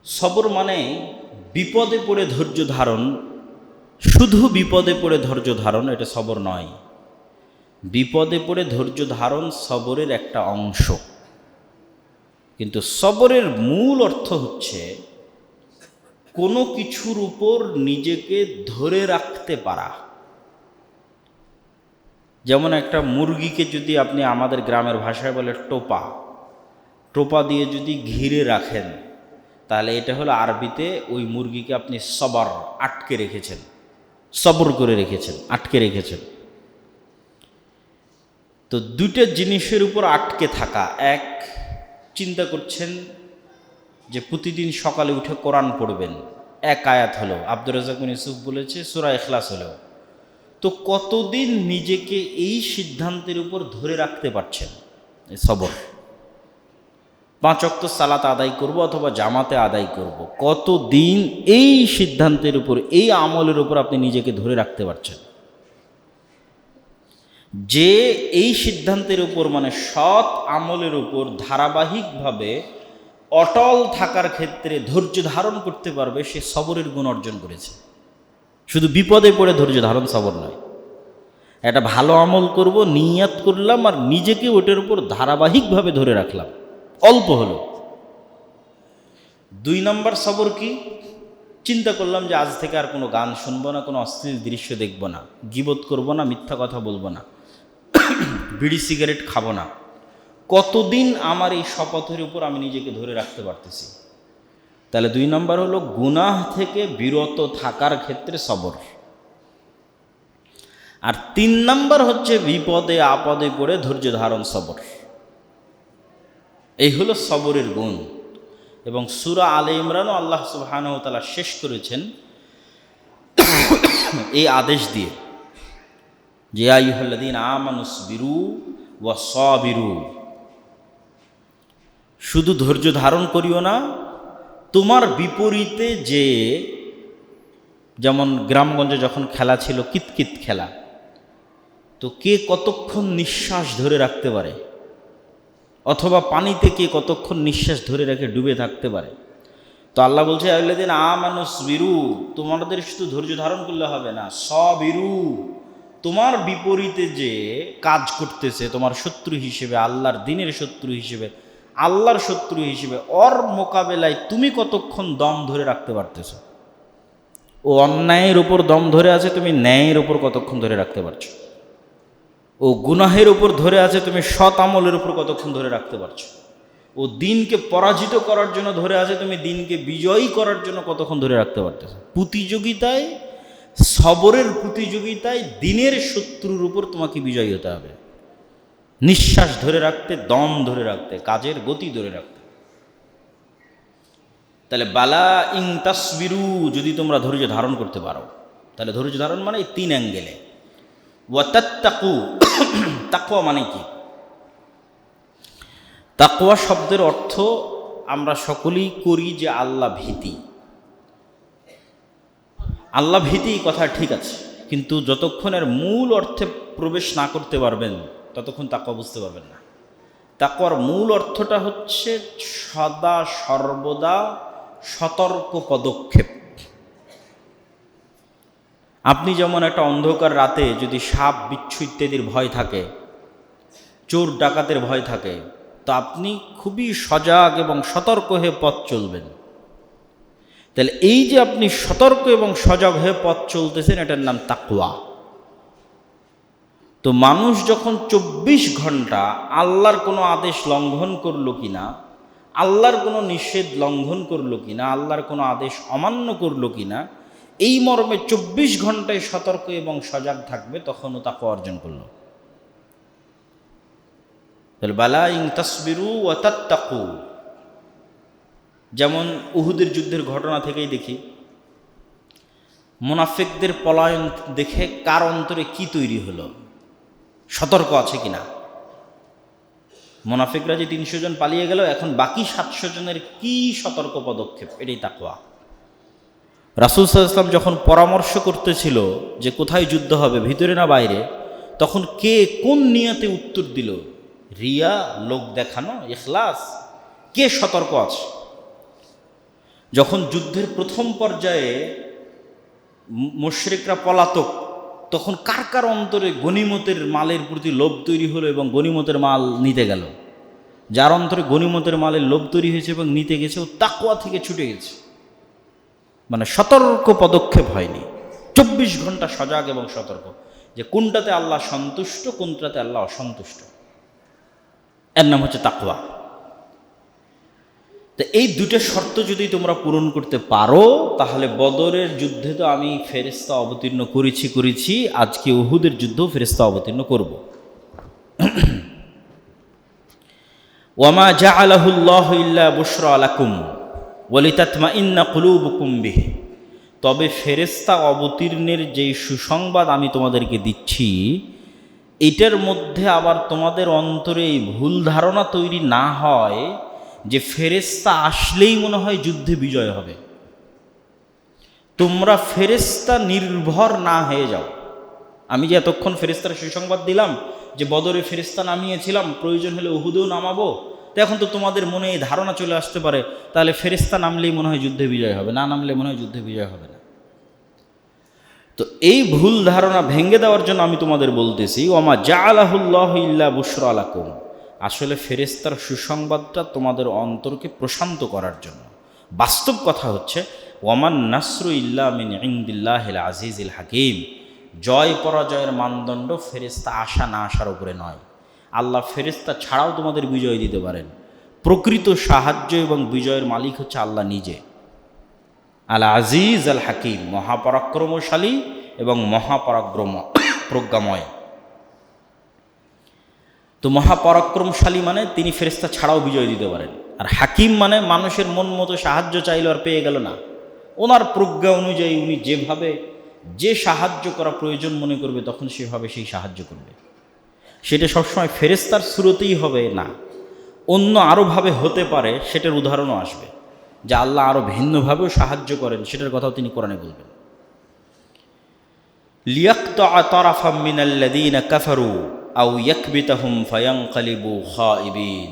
সবর মানে বিপদে পড়ে ধৈর্য ধারণ, শুধু বিপদে পড়ে ধৈর্য ধারণ এটা সবর নয়। বিপদে পড়ে ধৈর্য ধারণ সবরের একটা অংশ, কিন্তু সবরের মূল অর্থ হচ্ছে কোনো কিছুর উপর নিজেকে ধরে রাখতে পারা। যেমন একটা মুরগিকে যদি আপনি আমাদের গ্রামের ভাষায় বলে টোপা, টোপা দিয়ে যদি ঘিরে রাখেন, তাহলে এটা হলো আরবিতে ওই মুরগিকে আপনি সবর, আটকে রেখেছেন, সবর করে রেখেছেন, আটকে রেখেছেন। তো দুটো জিনিসের উপর আটকে থাকা, এক, চিন্তা করছেন যে প্রতিদিন সকালে উঠে কোরআন পড়বেন, এক আয়াত হলো, আব্দুর রাজ্জাক বিন ইউসুফ বলেছে সূরা ইখলাস হলো। তো কতদিন নিজেকে এই সিদ্ধান্তের উপর ধরে রাখতে পারছেন? এই সবর। 5 ওয়াক্ত সালাত আদায় করব অথবা জামাতে আদায় করব, কতদিন এই সিদ্ধান্তের উপর, এই আমলের উপর আপনি নিজেকে ধরে রাখতে পারছেন? যে এই সিদ্ধান্তের উপর, মানে সৎ আমলের উপর ধারাবাহিকভাবে অটল থাকার ক্ষেত্রে ধৈর্য ধারণ করতে পারবে, সে সবরের গুণ অর্জন করেছে। শুধু বিপদে পড়ে ধৈর্য ধারণ সবর নয়। একটা ভালো আমল করব, নিয়াত করলাম, আর নিজেকে ওটার উপর ধারাবাহিকভাবে ধরে রাখলাম, অল্প হলো। 2 নম্বর সবর কি? চিন্তা করলাম যে আজ থেকে আর কোনো গান শুনবো না, কোনো অশ্লীল দৃশ্য দেখব না, গীবত করব না, মিথ্যা কথা বলবো না, বিড়ি সিগারেট খাবো না। কতদিন আমার এই শপথের উপর আমি নিজেকে ধরে রাখতে পারতেছি? তাহলে 2 নম্বর হলো গুনাহ থেকে বিরত থাকার ক্ষেত্রে সবর। আর 3 নম্বর হচ্ছে বিপদে আপদে পড়ে ধৈর্য ধারণ সবর। এই হলো সবরের গুণ। এবং সূরা আলে ইমরানও আল্লাহ সুবহানাহু ওয়া তাআলা শেষ করেছেন এই আদেশ দিয়ে, যে ইয়া আইয়ুহাল্লাযীনা আমানুসবিরু ওয়া সাবিরু, শুধু ধৈর্য ধারণ করিও না, তোমার বিপরীতে যে, যেমন গ্রামগঞ্জে যখন খেলা ছিল কিতকিত খেলা, তো কে কতক্ষণ নিঃশ্বাস ধরে রাখতে পারে, অথবা পানিতে কে কতক্ষণ নিঃশ্বাস ধরে রেখে ডুবে থাকতে পারে। তো আল্লাহ বলছে আল্লাযীনা আমানুসবিরু, তোমাদের শুধু ধৈর্য ধারণ করলে হবে না, সাবিরু, তোমার বিপরীতে যে কাজ করতেছে তোমার শত্রু হিসেবে, আল্লাহর দ্বীনের শত্রু হিসেবে, আল্লাহর শত্রু হিসেবে, ওর মোকাবেলায় তুমি কতক্ষণ দম ধরে রাখতে পারতেছ। ও অন্যায়ের উপর দম ধরে আছে, তুমি ন্যায়ের উপর কতক্ষণ ধরে রাখতে পারছো। ও গুনাহের উপর ধরে আছে, তুমি সৎ আমলের উপর কতক্ষণ ধরে রাখতে পারছো। ও দিনকে পরাজিত করার জন্য ধরে আছে, তুমি দিনকে বিজয়ী করার জন্য কতক্ষণ ধরে রাখতে পারতেছো। প্রতিযোগিতায়, সবরের প্রতিযোগিতায় দিনের শত্রুর উপর তোমাকে বিজয়ী হতে হবে, নিঃশ্বাস ধরে রাখতে, দম ধরে রাখতে, কাজের গতি ধরে রাখতে। তাহলে বালা ইং তাসবিরু, যদি তোমরা ধৈর্য ধারণ করতে পারো, তাহলে ধৈর্য ধারণ মানে এই 3 অ্যাঙ্গেলে। ওয়াতাত্তাকু, তাকওয়া মানে কি? তাকওয়া শব্দের অর্থ আমরা সকলেই করি যে আল্লাহ ভীতি। আল্লাহ ভীতি কথা ঠিক আছে, কিন্তু যতক্ষণ এর মূল অর্থে প্রবেশ না করতে পারবেন ততক্ষণ তাকওয়া বুঝতে পারবেন না। তাকওয়ার মূল অর্থটা হচ্ছে সদা সর্বদা সতর্ক পদক্ষেপ। আপনি যেমন একটা অন্ধকার রাতে যদি সাপ, বিচ্ছু ইত্যাদির ভয় থাকে, চোর ডাকাতের ভয় থাকে, তো আপনি খুবই সজাগ এবং সতর্ক হয়ে পথ চলবেন। তাহলে এই যে আপনি সতর্ক এবং সজাগ হয়ে পথ চলতেছেন, এটার নাম তাকওয়া। তো মানুষ যখন 24 ঘন্টা আল্লাহর কোনো আদেশ লঙ্ঘন করলো কিনা, আল্লাহর কোনো নিষেধ লঙ্ঘন করলো কিনা, আল্লাহর কোনো আদেশ অমান্য করলো কিনা, এই মর্মে 24 ঘন্টায় সতর্ক এবং সজাগ থাকবে, তখনও তাকওয়া অর্জন করলো। তাহলে বালা ইং তাসবিরু ওয়া তাত্তাকু, যেমন উহুদের যুদ্ধের ঘটনা থেকেই দেখি, মুনাফিকদের পলায়ন দেখে কার অন্তরে কি তৈরি হলো, সতর্ক আছে কিনা। মুনাফিকরা যে 300 জন পালিয়ে গেল, এখন বাকি 700 জনের কি সতর্ক পদক্ষেপ, এটাই তাকওয়া। রাসূল সাল্লাল্লাহু আলাইহি ওয়াসাল্লাম যখন পরামর্শ করতেছিল যে কোথায় যুদ্ধ হবে, ভিতরে না বাইরে, তখন কে কোন নিয়তে উত্তর দিল? রিয়া, লোক দেখানো, ইখলাস, কে সতর্ক আছে? যখন যুদ্ধের প্রথম পর্যায়ে মুশরিকরা পলাতক, তখন কার কার অন্তরে গনিমতের মালের প্রতি লোভ তৈরি হলো এবং গনিমতের মাল নিতে গেল? যার অন্তরে গনিমতের মালের লোভ তৈরি হয়েছে এবং নিতে গেছে, ও তাকওয়া থেকে ছুটে গেছে, মানে সতর্ক পদক্ষেপ হয়নি। 24 ঘন্টা সজাগ এবং সতর্ক যে কোনটাতে আল্লাহ সন্তুষ্ট, কোনটাতে আল্লাহ অসন্তুষ্ট। এর নাম হচ্ছে তাকওয়া। তো এই দুটো শর্ত যদি তোমরা পূরণ করতে পারো, তাহলে বদরের যুদ্ধে তো আমি ফেরেশতা অবতীর্ণ করেছি, আজকে উহুদের যুদ্ধেও ফেরেশতা অবতীর্ণ করব। ওয়ামা জাআলাহুল্লাহু ইল্লা বুশরা লাকুম ওয়া লিতাতমাইন্না কুলুবুকুম বিহি। তবে ফেরেশতা অবতীর্ণের যেই সুসংবাদ আমি তোমাদেরকে দিচ্ছি, এটার মধ্যে আবার তোমাদের অন্তরে এই ভুল ধারণা তৈরি না হয় যে ফেরেশতা আসলেই মনে হয় যুদ্ধে বিজয় হবে। তোমরা ফেরেশতা নির্ভর না হয়ে যাও। আমি যে এতক্ষণ ফেরেশতার সুসংবাদ দিলাম যে বদরে ফেরেশতা নামিয়েছিলাম, প্রয়োজন হলে উহুদেও নামাবো, তো এখন তো তোমাদের মনে এই ধারণা চলে আসতে পারে তাহলে ফেরেশতা নামলেই মনে হয় যুদ্ধে বিজয় হবে, না নামলে মনে হয় যুদ্ধে বিজয় হবে না। তো এই ভুল ধারণা ভেঙে দেওয়ার জন্য আমি তোমাদের বলতেছি, ওমা জাআলাহুল্লাহু ইল্লা বুশরা লাকুম। আসলে ফেরেশতার সুসংবাদটা তোমাদের অন্তরকে প্রশান্ত করার জন্য। বাস্তব কথা হচ্ছে, ওয়ামান নাসরু ইল্লা মিন ইনদিল্লাহিল আজিজিল হাকিম। জয় পরাজয়ের মানদণ্ড ফেরেশতা আসা না আসার উপরে নয়। আল্লাহ ফেরেশতা ছাড়াও তোমাদের বিজয় দিতে পারেন। প্রকৃত সাহায্য এবং বিজয়ের মালিক হচ্ছে আল্লাহ নিজে। আল আজিজ আল হাকিম, মহাপরাক্রমশালী এবং প্রজ্ঞাময়। তো মহাপরাক্রমশালী মানে তিনি ফেরেশতা ছাড়াও বিজয় দিতে পারেন, আর হাকিম মানে মানুষের মন মতো সাহায্য চাইলে আর পেয়ে গেল না, ওনার প্রজ্ঞা অনুযায়ী উনি যেভাবে যে সাহায্য করা প্রয়োজন মনে করবে তখন সেভাবে সেই সাহায্য করবে। সেটা সবসময় ফেরেশতার সুরতেই হবে না, অন্য আরোভাবে হতে পারে, সেটার উদাহরণও আসবে যে আল্লাহ আরও ভিন্নভাবেও সাহায্য করেন, সেটার কথাও তিনি কোরআনে বলবেন। লিয়াকতাআ তারাফাম মিনাল্লাযীনা কাফারু আও ইয়াকবিতাহুম ফায়ানকালিবু খাইবিন।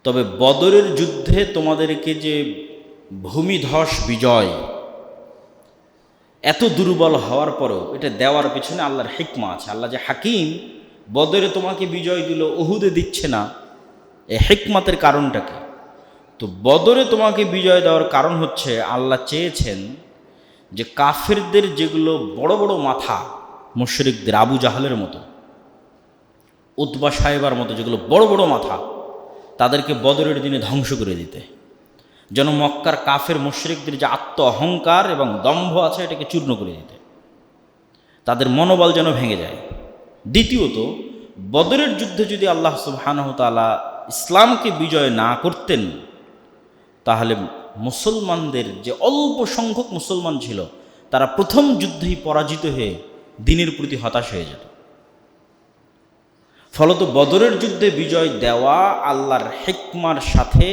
তবে বদরের যুদ্ধে তোমাদেরকে যে ভূমিধস বিজয়, এত দুর্বল হওয়ার পরেও এটা দেওয়ার পিছনে আল্লাহর হিকমা আছে। আল্লাহ যে হাকিম, বদরে তোমাকে বিজয় দিল, উহুদে দিচ্ছে না, এই হিকমতের কারণটা কি? তো বদরে তোমাকে বিজয় দেওয়ার কারণ হচ্ছে আল্লাহ চেয়েছেন যে কাফেরদের যেগুলো বড় বড় মাথা, মুশরিকদের আবু জাহালের মতো, উতবা সাহেবার মতো যেগুলো বড় বড় মাথা, তাদেরকে বদরের দিনে ধ্বংস করে দিতে, যেন মক্কার কাফের মুশরিকদের যে আত্ম অহংকার এবং দম্ভ আছে এটাকে চূর্ণ করে দিতে, তাদের মনোবল যেন ভেঙে যায়। দ্বিতীয়ত, বদরের যুদ্ধে যদি আল্লাহ সুবহানাহু ওয়া তাআলা ইসলামকে বিজয় না করতেন, তাহলে মুসলমানদের যে অল্প সংখ্যক মুসলমান ছিল, তারা প্রথম যুদ্ধেই পরাজিত হয়ে দ্বীনের প্রতি হতাশ হয়ে যেত। ফলত বদরের যুদ্ধে বিজয় দেওয়া আল্লাহর হিকমার সাথে,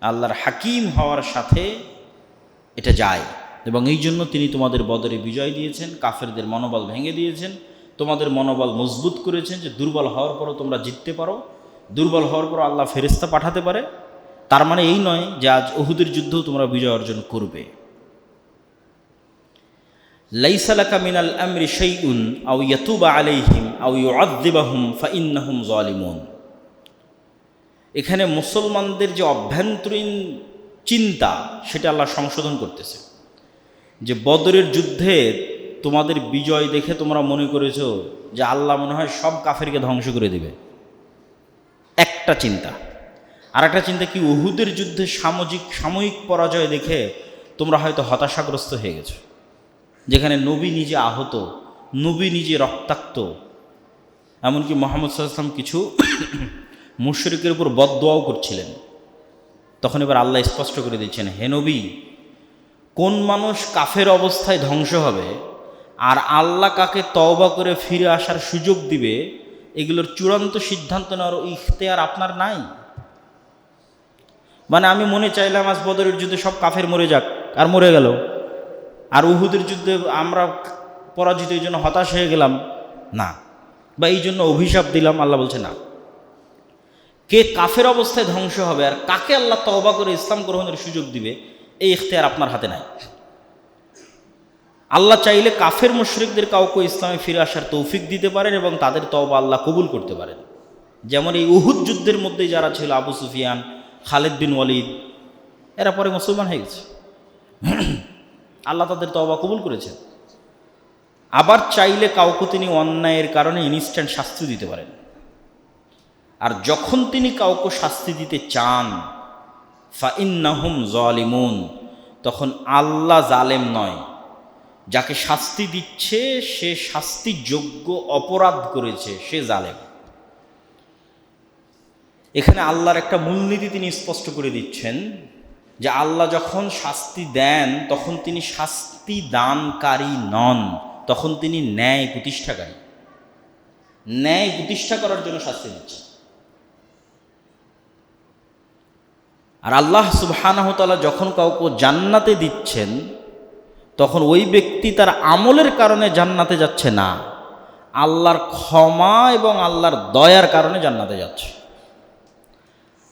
আল্লাহর হাকিম হওয়ার সাথে এটা যায়, এবং এই জন্য তিনি তোমাদের বদরে বিজয় দিয়েছেন, কাফেরদের মনোবল ভেঙে দিয়েছেন, তোমাদের মনোবল মজবুত করেছেন যে দুর্বল হওয়ার পরও তোমরা জিততে পারো, দুর্বল হওয়ার পরও আল্লাহ ফেরেশতা পাঠাতে পারে। তার মানে এই নয় যে আজ উহুদের যুদ্ধেও তোমরা বিজয় অর্জন করবে। লাইসা লাকা মিনাল আমরি শাইউন আও ইয়াতুবা আলাইহিম আও ইউআযযিবাহুম ফাইন্নাহুম যালিমুন। এখানে মুসলমানদের যে অভ্যন্তরীণ চিন্তা, সেটা আল্লাহ সংশোধন করতেছে। যে বদরের যুদ্ধে তোমাদের বিজয় দেখে তোমরা মনে করেছো যে আল্লাহ মনে হয় সব কাফেরকে ধ্বংস করে দেবে, একটা চিন্তা। আর একটা চিন্তা কি, উহুদের যুদ্ধে সাময়িক পরাজয় দেখে তোমরা হয়তো হতাশাগ্রস্ত হয়ে গেছো, যেখানে নবী নিজে আহত, নবী নিজে রক্তাক্ত, এমনকি মুহাম্মদ সাল্লাল্লাহু আলাইহি ওয়াসাল্লাম কিছু মুশরিকের উপর বদদোয়াও করছিলেন। তখন এবার আল্লাহ স্পষ্ট করে দিচ্ছেন, হে নবী, কোন মানুষ কাফের অবস্থায় ধ্বংস হবে আর আল্লাহ কাকে তওবা করে ফিরে আসার সুযোগ দিবে, এগুলোর চূড়ান্ত সিদ্ধান্ত নেওয়ার ইখতিয়ার আপনার নাই। মানে আমি মনে চাইলাম আজ বদরের যুদ্ধে সব কাফের মরে যাক, আর মরে গেল, আর উহুদের যুদ্ধে আমরা পরাজিত, এই জন্য হতাশ হয়ে গেলাম না, বা এই জন্য অভিশাপ দিলাম, আল্লাহ বলছে না। কে কাফের অবস্থায় ধ্বংস হবে আর কাকে আল্লাহ তওবা করে ইসলাম গ্রহণের সুযোগ দিবে, এই ইখতিয়ার আপনার হাতে নাই। আল্লাহ চাইলে কাফের মুশরিকদের কাউকে ইসলামে ফিরে আসার তৌফিক দিতে পারেন এবং তাদের তওবা আল্লাহ কবুল করতে পারেন। যেমন এই উহুদ যুদ্ধের মধ্যে যারা ছিল, আবু সুফিয়ান, খালিদ বিন ওয়ালিদ, এরা পরে মুসলমান হয়ে গেছে, আল্লাহ তাদের তওবা কবুল করেছেন। আবার চাইলে কাউকে তিনি অন্যায়ের কারণে ইনস্ট্যান্ট শাস্তি দিতে পারেন। আর যখন তিনি কাউকে শাস্তি দিতে চান, ফাইন্নাহুম যালিমুন, তখন আল্লাহ জালেম নয়, যাকে শাস্তি দিচ্ছে সে শাস্তিযোগ্য অপরাধ করেছে, সে জালেম। এখানে আল্লাহর একটা মূলনীতি তিনি স্পষ্ট করে দিচ্ছেন যে আল্লাহ যখন শাস্তি দেন তখন তিনি শাস্তি দানকারী নন, তখন তিনি ন্যায় প্রতিষ্ঠাকারী। ন্যায় প্রতিষ্ঠা করার জন্য শাস্তি দিচ্ছেন। আর আল্লাহ সুবহানাহু ওয়া তাআলা যখন কাউকে জান্নাতে দিচ্ছেন তখন ওই ব্যক্তি তার আমলের কারণে জান্নাতে যাচ্ছে না, আল্লাহর ক্ষমা এবং আল্লাহর দয়ার কারণে জান্নাতে যাচ্ছে।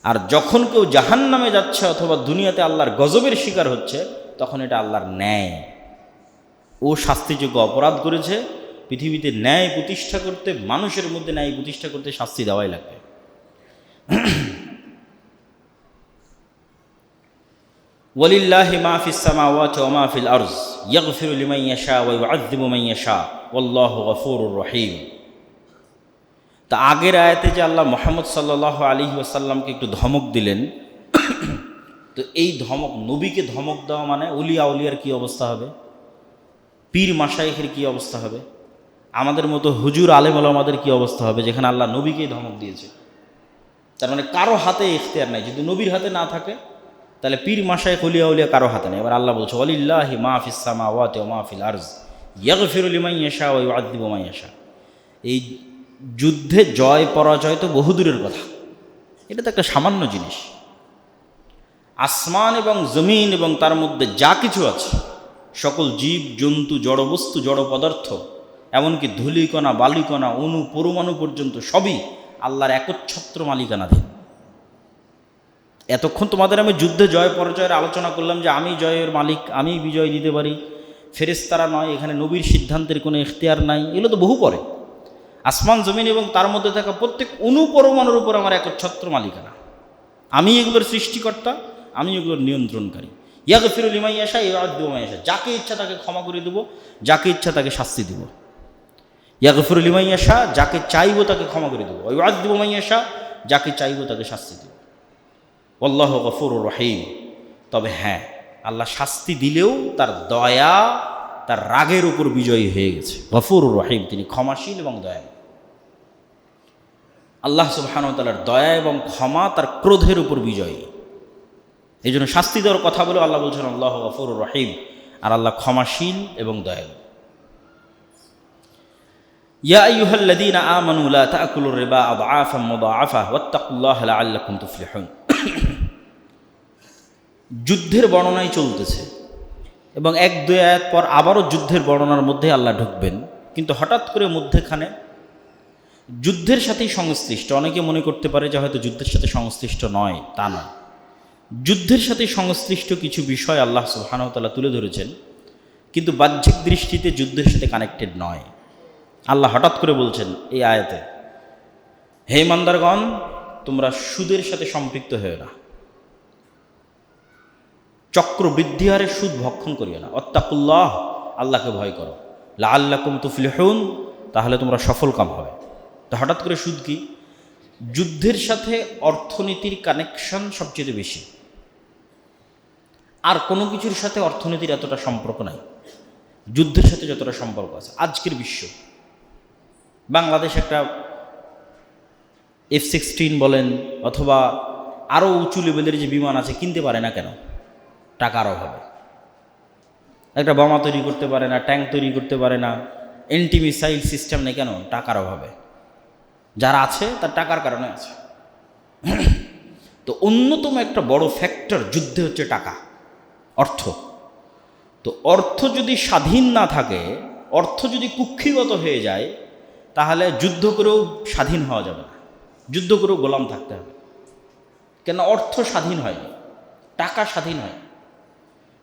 আর যখন কেউ জাহান্নামে যাচ্ছে অথবা দুনিয়াতে আল্লাহর গজবের শিকার হচ্ছে, তখন এটা আল্লাহর ন্যায়। ও শাস্তিযোগ্য অপরাধ করেছে। পৃথিবীতে ন্যায় প্রতিষ্ঠা করতে, মানুষের মধ্যে ন্যায় প্রতিষ্ঠা করতে শাস্তি দেওয়াই লাগবে। ওয়ালিল্লাহি মা ফিস সামাওয়াতি ওয়া মা ফিল আরজ ইয়াগফিরু লিমান ইয়াশা ওয়া ইউআযযিবু মান ইয়াশা ওয়াল্লাহু গফুরুর রহিম। তা আগের আয়াতে যে আল্লাহ মুহাম্মদ সাল্লাল্লাহু আলাইহি ওয়াসাল্লামকে একটু ধমক দিলেন, তো এই ধমক, নবীকে ধমক দেওয়া মানে উলিয়া উলিয়ার কী অবস্থা হবে, পীর মাশায়েখের কী অবস্থা হবে, আমাদের মতো হুজুর আলেম ওলামাদের কী অবস্থা হবে, যেখানে আল্লাহ নবীকেই ধমক দিয়েছে। তার মানে কারো হাতে ইখতিয়ার নাই। যদি নবীর হাতে না থাকে তাহলে পীর মাশায়েখ উলিয়া উলিয়া কারো হাতে নেই। এবার আল্লাহ বলছে ওয়ালিল্লাহি মা ফিস সামাওয়াতি ওয়া মা ফিল আরজ ইয়াগফিরু লিমান ইয়াশা ওয়া ইউআযযিবু মান ইয়াশা। এই যুদ্ধে জয় পরাজয় তো বহুদূরের কথা, এটা তো একটা সামান্য জিনিস। আসমান এবং জমিন এবং তার মধ্যে যা কিছু আছে, সকল জীব জন্তু, জড়বস্তু, জড় পদার্থ, এমনকি ধূলিকণা, বালিকণা, অণু, পরমাণু পর্যন্ত সবই আল্লাহর একচ্ছত্র মালিকানাধীন। এতক্ষণ তোমাদের আমি যুদ্ধে জয় পরাজয়ের আলোচনা করলাম যে আমি জয়ের মালিক, আমি বিজয় দিতে পারি, ফেরেশতারা নয়, এখানে নবীর সিদ্ধান্তের কোনো ইখতিয়ার নাই, এগুলো তো বহু পরে। আসমান জমিন এবং তার মধ্যে থাকা প্রত্যেক অণু পরমাণুর উপর আমার একচ্ছত্র মালিকানা, আমি এগুলোর সৃষ্টিকর্তা, আমি এগুলোর নিয়ন্ত্রণকারী। ইয়াগফিরু লিমান ইয়াশা ওয়া ইউআযযিবু মান ইয়াশা, যাকে ইচ্ছা তাকে ক্ষমা করে দেব, যাকে ইচ্ছা তাকে শাস্তি দেব। ইয়াগফিরু লিমান ইয়াশা, যাকে চাইবো তাকে ক্ষমা করে দেব, ওয়া ইউআযযিবু মান ইয়াশা, যাকে চাইবো তাকে শাস্তি দেব। আল্লাহু গফুরুর রহিম। তবে হ্যাঁ, আল্লাহ শাস্তি দিলেও তার দয়া তার রাগের উপর বিজয়ী হয়ে গেছে। গফুরুর রহিম, তিনি ক্ষমাশীল এবং দয়ালু। আল্লাহ সুবহানাহু ওয়া তাআলার দয়া এবং ক্ষমা তার ক্রোধের উপর বিজয়ী। এই জন্য শাস্তি দেওয়ার কথা বলে আল্লাহ বলছেন আল্লাহু গফুরুর রহিম, আর আল্লাহ ক্ষমাশীল এবং দয়ালু। ইয়া আইয়ুহাল্লাযীনা আমানু লা তা'কুলুর রিবা আদআফাম মুদাআফা ওয়াত্তাকুল্লাহা লাআল্লাকুম তুফলিহুন। যুদ্ধের বর্ণনাই চলতেছে এবং এক দুই আয়াত পর আবারও যুদ্ধের বর্ণনার মধ্যে আল্লাহ ঢুকবেন, কিন্তু হঠাৎ করে মধ্যেখানে যুদ্ধের সাথেই সংশ্লিষ্ট। অনেকে মনে করতে পারে যে হয়তো যুদ্ধের সাথে সংশ্লিষ্ট নয়, তা নয়। যুদ্ধের সাথে সংশ্লিষ্ট কিছু বিষয় আল্লাহ সুবহানাহু ওয়া তাআলা তুলে ধরেছেন, কিন্তু বাহ্যিক দৃষ্টিতে যুদ্ধের সাথে কানেক্টেড নয়। আল্লাহ হঠাৎ করে বলছেন এই আয়াতে, হে ইমানদারগণ, তোমরা সুদের সাথে সম্পৃক্ত হয়েও না, চক্রবৃদ্ধি হারে সুদ ভক্ষণ করিও না, ওয়াত্তাকুল্লাহ, আল্লাহকে ভয় করো, লাআল্লাকুম তুফলিহুন, তাহলে তোমরা সফল কাম হবে। তো হঠাৎ করে সুদ কি? যুদ্ধের সাথে অর্থনীতির কানেকশন সবচেয়ে বেশি, আর কোনো কিছুর সাথে অর্থনীতির এতটা সম্পর্ক নাই, যুদ্ধের সাথে যতটা সম্পর্ক আছে। আজকের বিশ্ব, বাংলাদেশ একটা F-16 বলেন অথবা আরও উঁচু লেভেলের যে বিমান আছে কিনতে পারে না কেন? টাকার অভাবে। একটা বোমা তৈরি করতে পারে না, ট্যাঙ্ক তৈরি করতে পারে না, এন্টি মিসাইল সিস্টেম নেই কেন? টাকার অভাবে। যারা আছে তার টাকার কারণে আছে। তো অন্যতম একটা বড় ফ্যাক্টর যুদ্ধে হচ্ছে টাকা, অর্থ। তো অর্থ যদি স্বাধীন না থাকে, অর্থ যদি কুক্ষিগত হয়ে যায়, তাহলে যুদ্ধ করেও স্বাধীন হওয়া যাবে না, যুদ্ধ করেও গোলাম থাকতে হবে। কেন? অর্থ স্বাধীন হয়নি, টাকা স্বাধীন হয়।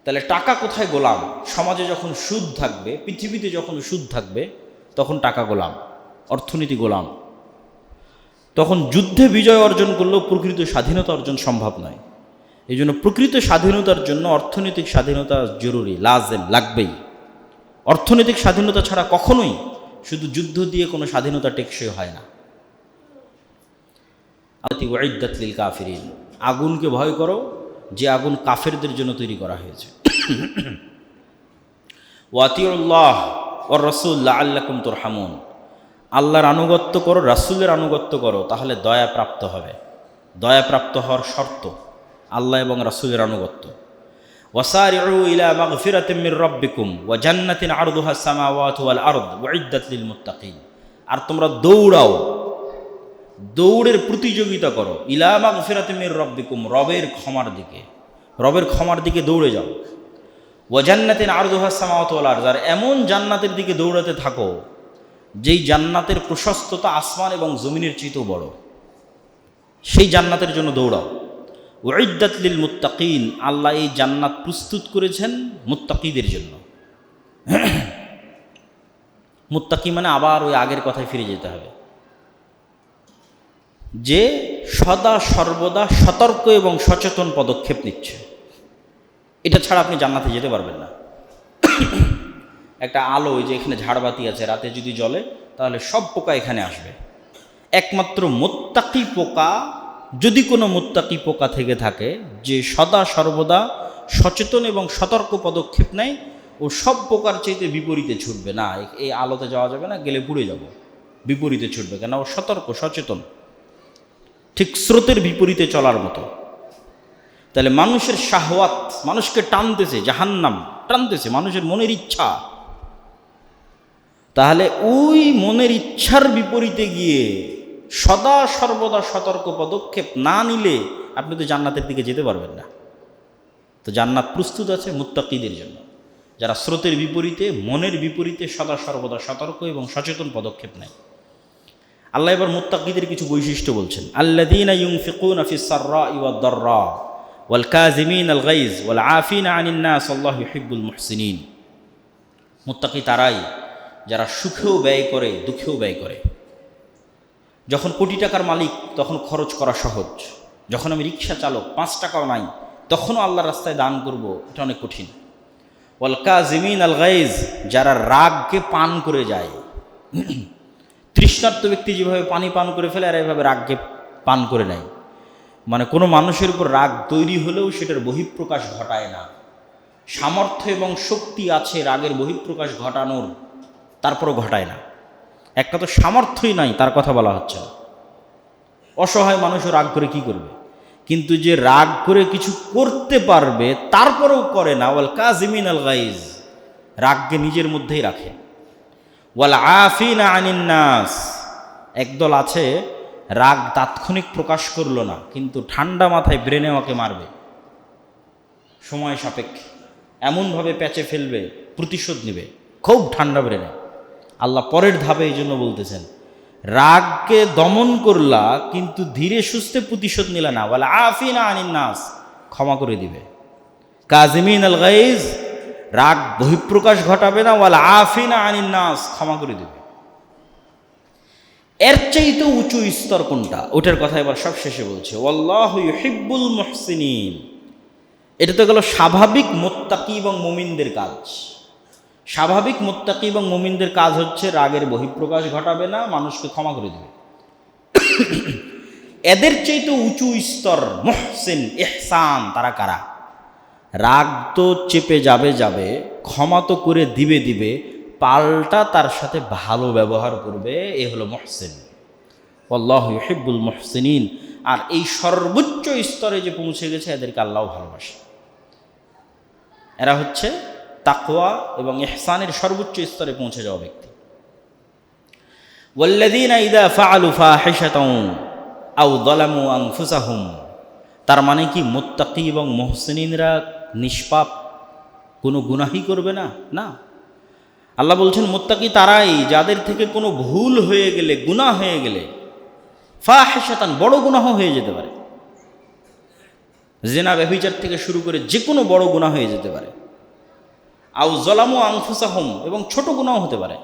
তাহলে টাকা কোথায় গোলাম? সমাজে যখন সুদ থাকবে, পৃথিবীতে যখন সুদ থাকবে, তখন টাকা গোলাম, অর্থনীতি গোলাম। তখন যুদ্ধে বিজয় অর্জন করলেও প্রকৃত স্বাধীনতা অর্জন সম্ভব নয়। এই জন্য প্রকৃত স্বাধীনতার জন্য অর্থনৈতিক স্বাধীনতা জরুরি, লাজেম, লাগবেই। অর্থনৈতিক স্বাধীনতা ছাড়া কখনোই শুধু যুদ্ধ দিয়ে কোনো স্বাধীনতা টেকসই হয় না। ওয়াইদ্দাত লিল কাফিরিন, আগুনকে ভয় করো যে আগুন কাফেরদের জন্য তৈরি করা হয়েছে। ওয়াতিউল্লাহ ওয়ার রাসূল লাআল্লাকুম তুরহামুন, আল্লাহর আনুগত্য করো, রাসূলের আনুগত্য করো, তাহলে দয়া প্রাপ্ত হবে। দয়া প্রাপ্ত হওয়ার শর্ত আল্লাহ এবং রাসূলের আনুগত্য। ওয়াসারিউ ইলা মাগফিরাতিম মির রাব্বিকুম ওয়া জান্নাতিন আরদুহাস সামাওয়াতু ওয়াল আরদ উইদ্দাত লিল মুত্তাকিন, আর তোমরা দৌড়াও, দৌড়ের প্রতিযোগিতা করো, ইলা মাগফিরাতিম মির রাব্বিকুম, রবের ক্ষমার দিকে, রবের ক্ষমার দিকে দৌড়ে যাও। ওয়া জান্নাতিন আরদুহাস সামাওয়াতু ওয়াল আরদ, আর এমন জান্নাতের দিকে দৌড়াতে থাকো যেই জান্নাতের প্রশস্ততা আসমান এবং জমিনের চেয়েও বড়, সেই জান্নাতের জন্য দৌড়াও। উইদ্দাত লিল মুত্তাকিন, আল্লাহ এই জান্নাত প্রস্তুত করেছেন মুত্তাকিদের জন্য। মুত্তাকি মানে আবার ওই আগের কথায় ফিরে যেতে হবে, যে সদা সর্বদা সতর্ক এবং সচেতন পদক্ষেপ নিচ্ছে। এটা ছাড়া আপনি জান্নাতে যেতে পারবেন না। একটা আলো, যে এখানে ঝাড়বাতি আছে, রাতে যদি জ্বলে তাহলে সব পোকা এখানে আসবে। একমাত্র মুত্তাকি পোকা, যদি কোনো মুত্তাকি পোকা থেকে থাকে যে সদা সর্বদা সচেতন এবং সতর্ক পদক্ষেপ নেয়, ও সব পোকার চাইতে বিপরীতে ছুটবে। না, এই আলোতে যাওয়া যাবে না, গেলে পুড়ে যাব, বিপরীতে ছুটবে। কেন? ও সতর্ক সচেতন, ঠিক স্রোতের বিপরীতে চলার মতো। তাহলে মানুষের শাহওয়াত, মানুষকে টানতেছে, জাহান্নাম টানতেছে, মানুষের মনের ইচ্ছা। তাহলে ওই মনের ইচ্ছার বিপরীতে গিয়ে সদা সর্বদা সতর্ক পদক্ষেপ না নিলে আপনি তো জান্নাতের দিকে যেতে পারবেন না। তো জান্নাত প্রস্তুত আছে মুত্তাকিদের জন্য, যারা স্রোতের বিপরীতে, মনের বিপরীতে সদা সর্বদা সতর্ক এবং সচেতন পদক্ষেপ নেয়। আল্লাহ এবার মুত্তাকিদের কিছু বৈশিষ্ট্য বলছেন। আল্লাযীনা ইউনফিকুনা ফিস সাররাই ওয়াদ দাররা ওয়াল কাযিমিনাল গায়জ ওয়াল আফিনা আনিন নাস আল্লাহু ইউহিব্বুল মুহসিনিন। মুত্তাকি তারাই যারা সুখেও ব্যয় করে, দুঃখেও ব্যয় করে। যখন কোটি টাকার মালিক তখন খরচ করা সহজ, যখন আমি রিক্সা চালক, 5 টাকাও নাই, তখনও আল্লাহর রাস্তায় দান করব, এটা অনেক কঠিন। ওয়াল কাযিমিনাল গায়জ, যারা রাগকে পান করে যায়। তৃষ্ণার্ত ব্যক্তি যেভাবে পানি পান করে ফেলে, আর এভাবে রাগকে পান করে নেয়। মানে কোনো মানুষের উপর রাগ তৈরি হলেও সেটার বহিঃপ্রকাশ ঘটায় না। সামর্থ্য এবং শক্তি আছে রাগের বহিঃপ্রকাশ ঘটানোর, তারপরও ঘটায় না। একটা তো সামর্থ্যই নাই, তার কথা বলা হচ্ছে না। অসহায় মানুষও রাগ করে কি করবে? কিন্তু যে রাগ করে কিছু করতে পারবে তারপরেও করে না, ওয়াল কাযিমিনাল গায়জ, রাগকে নিজের মধ্যেই রাখে। ওয়াল আফিনা আনিন নাস, একদল আছে রাগ তাৎক্ষণিক প্রকাশ করলো না, কিন্তু ঠান্ডা মাথায় ব্রেনে ওকে মারবে, সময় সাপেক্ষে এমনভাবে প্যাচে ফেলবে, প্রতিশোধ নেবে খুব ঠান্ডা ব্রেনে। আল্লাহ পরের ধাপে এই জন্য বলতেছেন, রাগকে দমন করলা কিন্তু ধীরে সুস্থে প্রতিশোধ নিলা না। ওয়াল আফিনা আনিন নাস, ক্ষমা করে দিবে। কাযিমিনাল গায়জ, রাগ বহিঃপ্রকাশ ঘটাবে না। ওয়াল আফিনা আনিন নাস, ক্ষমা করে দিবে। এর চাইতে উঁচু স্তর কোনটা? ওটার কথা এবার সব শেষে বলছে, ওয়াল্লাহু ইউহিব্বুল মুহসিনিন। এটা তো গেল স্বাভাবিক মুত্তাকি এবং মুমিনদের কাজ। স্বাভাবিক মুত্তাকি এবং মুমিনদের কাজ হচ্ছে রাগের বহিঃপ্রকাশ ঘটাবে না, মানুষকে ক্ষমা করে দেবে। এদের চাইতে উঁচু স্তর মুহসিন, ইহসান, তারা কারা? রাগ তো চেপে যাবে যাবে, ক্ষমা তো করে দিবে দিবে, পাল্টা তার সাথে ভালো ব্যবহার করবে। এ হলো মুহসিন। আল্লাহু ইউহিব্বুল মুহসিনিন। আর এই সর্বোচ্চ স্তরে যে পৌঁছে গেছে, এদেরকে আল্লাহ ভালোবাসে। এরা হচ্ছে তাকওয়া এবং ইহসানের সর্বোচ্চ স্তরে পৌঁছে যাওয়া ব্যক্তি। ওয়াল্লাযীনা ইযা ফাআলু ফাহিশাতান আও যালামু আনফুসাহুম, তার মানে কি মুত্তাকি এবং মুহসিনিনরা নিষ্পাপ, কোনো গুনাহই করবে না? না, আল্লাহ বলছেন মুত্তাকি তারাই যাদের থেকে কোনো ভুল হয়ে গেলে, গুনাহ হয়ে গেলে, ফাহিশাতান, বড় গুনাহ হয়ে যেতে পারে, জেনা ব্যভিচার থেকে শুরু করে যে কোনো বড় গুনাহ হয়ে যেতে পারে। আও জলামু আনফুসাহুম, এবং ছোট গুনাহ হতে পারে।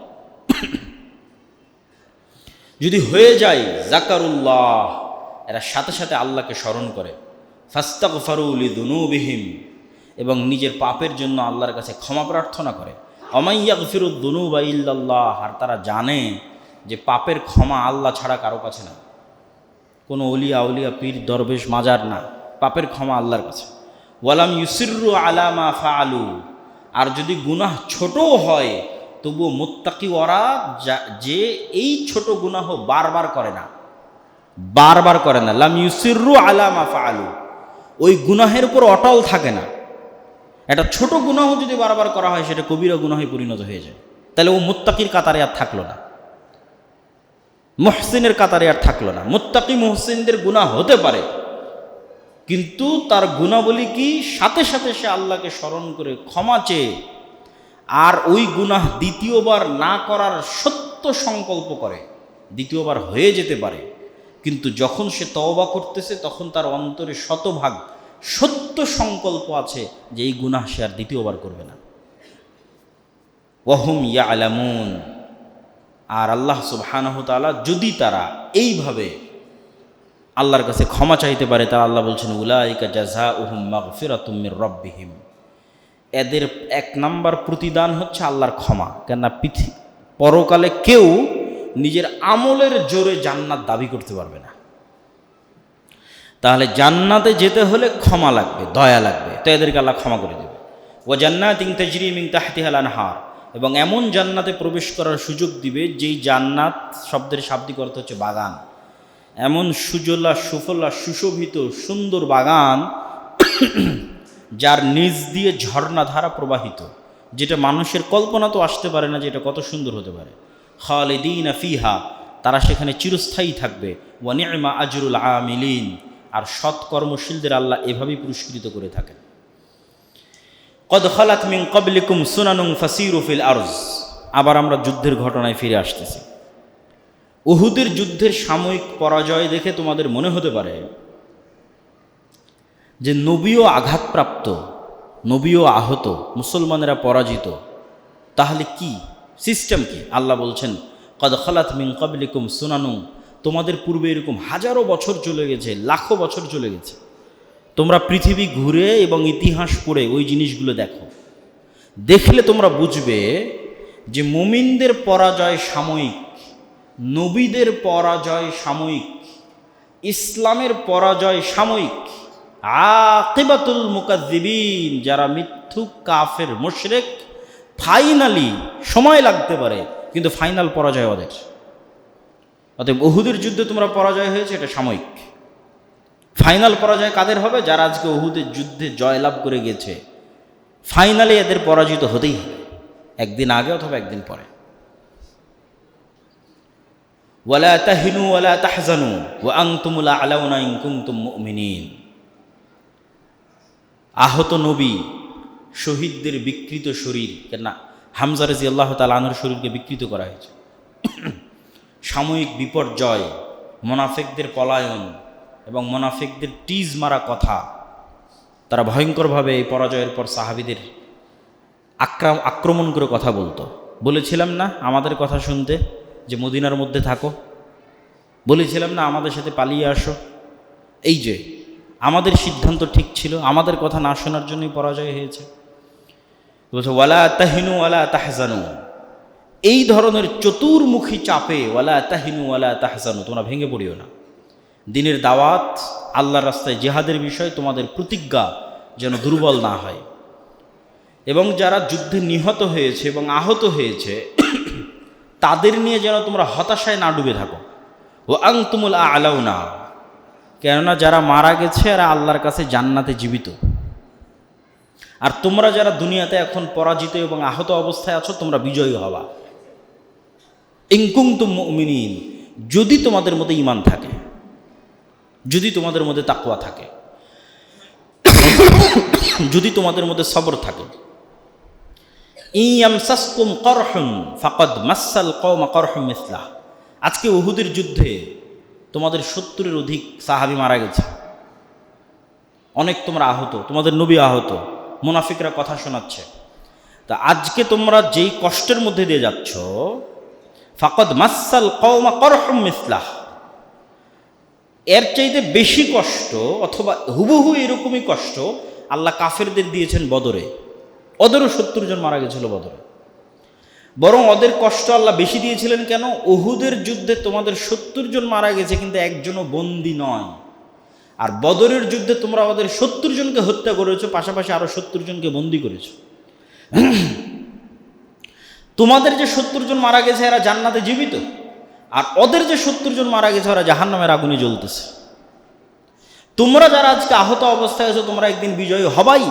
যদি হয়ে যায় যাকারুল্লাহ, এরা সাথে সাথে আল্লাহকে স্মরণ করে, ফাস্তাগফারু লিযুনুবিহিম, এবং নিজের পাপের জন্য আল্লাহর কাছে ক্ষমা প্রার্থনা করে। ওয়া ইয়াগফিরুদ যুনুবা ইল্লাল্লাহ, আর তারা জানে যে পাপের ক্ষমা আল্লাহ ছাড়া কারো কাছে না, কোনো অলিয়া আউলিয়া পীর দরবেশ মাজার না, পাপের ক্ষমা আল্লাহর কাছে। ওয়ালাম ইউসিররু আলা মা ফাআলু, আর যদি গুনাহ ছোটও হয় তবুও মুত্তাকি ওরা যে এই ছোট গুনাহ বারবার করে না, বারবার করে না। লাম ইউসিররু আলা মা ফাআলু, ওই গুনাহের উপর অটল থাকে না। একটা ছোট গুনাহ যদি বারবার করা হয় সেটা কবিরা গুনাহে পরিণত হয়ে যায়, তাহলে ও মুত্তাকির কাতারে আর থাকলো না, মুহসিনের কাতারে আর থাকলো না। মুত্তাকি মুহসিনদের গুনাহ হতে পারে, কিন্তু তার গুনাবলী কি, সাথে সাথে সে আল্লাহকে স্মরণ করে ক্ষমা চেয়ে আর ওই গুনাহ দ্বিতীয়বার না করার সত্য সংকল্প করে। দ্বিতীয়বার হয়ে যেতে পারে, কিন্তু যখন সে তওবা করতেছে তখন তার অন্তরে শতভাগ সত্য সংকল্প আছে যে এই গুনাহ সে আর দ্বিতীয়বার করবে না। ওয়াহুম ইয়ালামুন, আর আল্লাহ সুবহানাহু ওয়া তাআলা যদি তারা এইভাবে আল্লাহর কাছে ক্ষমা চাইতে পারে, তারা আল্লাহ বলছেন উলাইকা জাযাউহুম মাগফিরাতুম মির রাব্বিহিম, এদের এক নাম্বার প্রতিদান হচ্ছে আল্লাহর ক্ষমা। কেননা পরকালে কেউ নিজের আমলের জোরে জান্নাত দাবি করতে পারবে না। তাহলে জান্নাতে যেতে হলে ক্ষমা লাগবে, দয়া লাগবে, তো এদেরকে আল্লাহ ক্ষমা করে দেবে। ওয়া জান্নাতিন তাজরি মিন তাহতিহাল আনহার, এবং এমন জান্নাতে প্রবেশ করার সুযোগ দিবে যেই জান্নাত শব্দের শাব্দিক অর্থ হচ্ছে বাগান, এমন সুজলা সুফলা সুশোভিত সুন্দর বাগান যার নিচ দিয়ে ঝর্ণাধারা প্রবাহিত, যেটা মানুষের কল্পনা তো আসতে পারে না যে এটা কত সুন্দর হতে পারে। খালিদিনা ফিহা, তারা সেখানে চিরস্থায়ী থাকবে। ওয়া নি'মা আজরুল আমিলিন, আর সৎকর্মশীলদের আল্লাহ এভাবেই পুরস্কৃত করে থাকেন। কদ খালাত মিন ক্বাবলিকুম সুনানুন ফাসিরু ফিল আরজ, আবার আমরা যুদ্ধের ঘটনায় ফিরে আসতেছি। উহুদের যুদ্ধের সাময়িক পরাজয় দেখে তোমাদের মনে হতে পারে যে নবীও আঘাতপ্রাপ্ত, নবীও আহত, মুসলমানেরা পরাজিত, তাহলে কি সিস্টেম কি? আল্লাহ বলছেন কদ খালাত মিন ক্বাবলিকুম সুনানুন, তোমাদের পূর্বে এরকম হাজারো বছর চলে গেছে, লাখো বছর চলে গেছে। তোমরা পৃথিবী ঘুরে এবং ইতিহাস পড়ে ওই জিনিসগুলো দেখো, দেখলে তোমরা বুঝবে যে মুমিনদের পরাজয় সাময়িক, নবীদের পরাজয় সাময়িক, ইসলামের পরাজয় সাময়িক। আকিবাতুল মুকাজ্জিবিন, যারা মিথ্যুক কাফের মুশরিক, ফাইনালি সময় লাগতে পারে কিন্তু ফাইনাল পরাজয় ওদের। অতএব উহুদের যুদ্ধে তোমরা পরাজয় হয়েছে, এটা সাময়িক। ফাইনাল পরাজয় কাদের হবে? যারা আজকে উহুদের যুদ্ধে জয়লাভ করে গেছে, ফাইনালি এদের পরাজিত হতেই হবে, একদিন আগে অথবা একদিন পরে। ওয়ালা তাহিনু ওয়ালা তাহজানু ওয়া আনতুমুল আ'লাউনা ইন কুনতুম মুমিনিন। আহত নবী, শহীদদের বিকৃত শরীর, কেন হামজা রাদিয়াল্লাহু তাআলা আনহুর শরীরকে বিকৃত করা হয়েছে। সাময়িক বিপর্যয়, মুনাফিকদের পলায়ন এবং মুনাফিকদের টিজ মারা কথা, তারা ভয়ঙ্করভাবে এই পরাজয়ের পর সাহাবীদের আক্রমণ করে কথা বলতো। বলেছিলাম না আমাদের কথা শুনতে যে মদিনার মধ্যে থাকো, বলেছিলাম না আমাদের সাথে পালিয়ে আসো। এই যে আমাদের সিদ্ধান্ত ঠিক ছিল, আমাদের কথা না শোনার জন্যই পরাজয় হয়েছে। বলছে ওয়ালা তাহিনু ওয়ালা তাহজানু, এই ধরনের চতুর্মুখী চাপে ওয়ালা তাহিনু ওয়ালা তাহজানু, তোমরা ভেঙে পড়িও না। দিনের দাওয়াত, আল্লাহর রাস্তায় জিহাদের বিষয় তোমাদের প্রতিজ্ঞা যেন দুর্বল না হয়, এবং যারা যুদ্ধে নিহত হয়েছে এবং আহত হয়েছে তাদের নিয়ে যেন তোমরা হতাশায় না ডুবে থাকো। ও আনতুমুল আ'লাউনা, কেননা যারা মারা গেছে এরা আল্লাহর কাছে জান্নাতে জীবিত, আর তোমরা যারা দুনিয়াতে এখন পরাজিত এবং আহত অবস্থায় আছো তোমরা বিজয়ী হবা। ইন কুনতুম মুমিনিন, যদি তোমাদের মধ্যে ঈমান থাকে, যদি তোমাদের মধ্যে তাকওয়া থাকে, যদি তোমাদের মধ্যে সবর থাকে। ইয়ামসাসকুম করহুন ফাকাদ মাসাল কওমা করহুম মিসলাহ, আজকে উহুদের যুদ্ধে তোমাদের 70-এর অধিক সাহাবী মারা গেছে। অনেক তোমরা আহত, তোমাদের নবী আহত, মুনাফিকরা কথা শোনাচ্ছে। তা আজকে তোমরা যেই কষ্টের মধ্যে দিয়ে যাচ্ছ, ফাকাদ মাসাল কওমা করহুম মিসলাহ, এর চাইতে বেশি কষ্ট অথবা হুবহু এরকমই কষ্ট আল্লাহ কাফেরদের দিয়েছেন বদরে। ওদেরও 70 জন মারা গেছিল বদরে। বরং ওদের কষ্ট আল্লাহ বেশি দিয়েছিলেন কেন? উহুদের যুদ্ধে তোমাদের 70 জন মারা গেছে, কিন্তু একজনও বন্দী নয়। আর বদরের যুদ্ধে তোমরা ওদের 70 জনকে হত্যা করেছো, পাশাপাশি আরো 70 জনকে বন্দী করেছো। তোমাদের যে 70 জন মারা গেছে এরা জান্নাতে জীবিত, আর ওদের যে 70 জন মারা গেছে ওরা জাহান্নামের আগুনে জ্বলতেছে। তোমরা যারা আজকে আহত অবস্থায় আছো তোমরা একদিন বিজয়ী হবাই,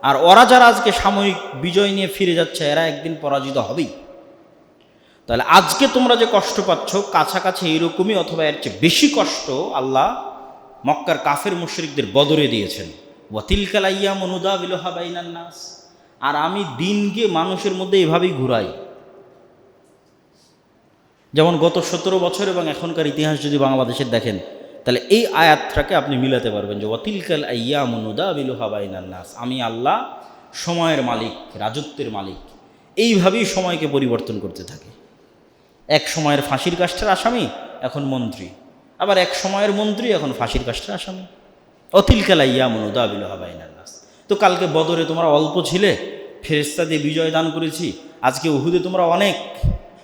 আর ওরা যারা আজকে সাময়িক বিজয় নিয়ে ফিরে যাচ্ছে এরা একদিন পরাজিত হবেই। তাহলে আজকে তোমরা যে কষ্ট পাচ্ছ কাছাকাছি এইরকমই অথবা এর চেয়ে বেশি কষ্ট আল্লাহ মক্কার কাফের মুশরিকদের বদরে দিয়েছেন। ওয়াতিলকাল আইয়ামু নুদাবিলুহা বাইনান নাস, আর আমি দিনকে মানুষের মধ্যে এভাবেই ঘুরাই। যেমন গত 17 বছর এবং এখনকার ইতিহাস যদি বাংলাদেশের দেখেন, তাহলে এই আয়াতটাকে আপনি মিলাতে পারবেন যে ওয়াতিলকাল আইয়ামু নুদাবিলুহা বাইনান নাস, আমি আল্লাহ সময়ের মালিক, রাজত্বের মালিক, এইভাবেই সময়কে পরিবর্তন করতে থাকি। এক সময়ের ফাঁসির কাষ্ঠের আসামি এখন মন্ত্রী, আবার এক সময়ের মন্ত্রী এখন ফাঁসির কাষ্ঠের আসামি। ওয়াতিলকাল আইয়ামু নুদাবিলুহা বাইনান নাস। তো কালকে বদরে তোমরা অল্প ছিলে, ফেরেশতা দিয়ে বিজয় দান করেছি। আজকে উহুদে তোমরা অনেক,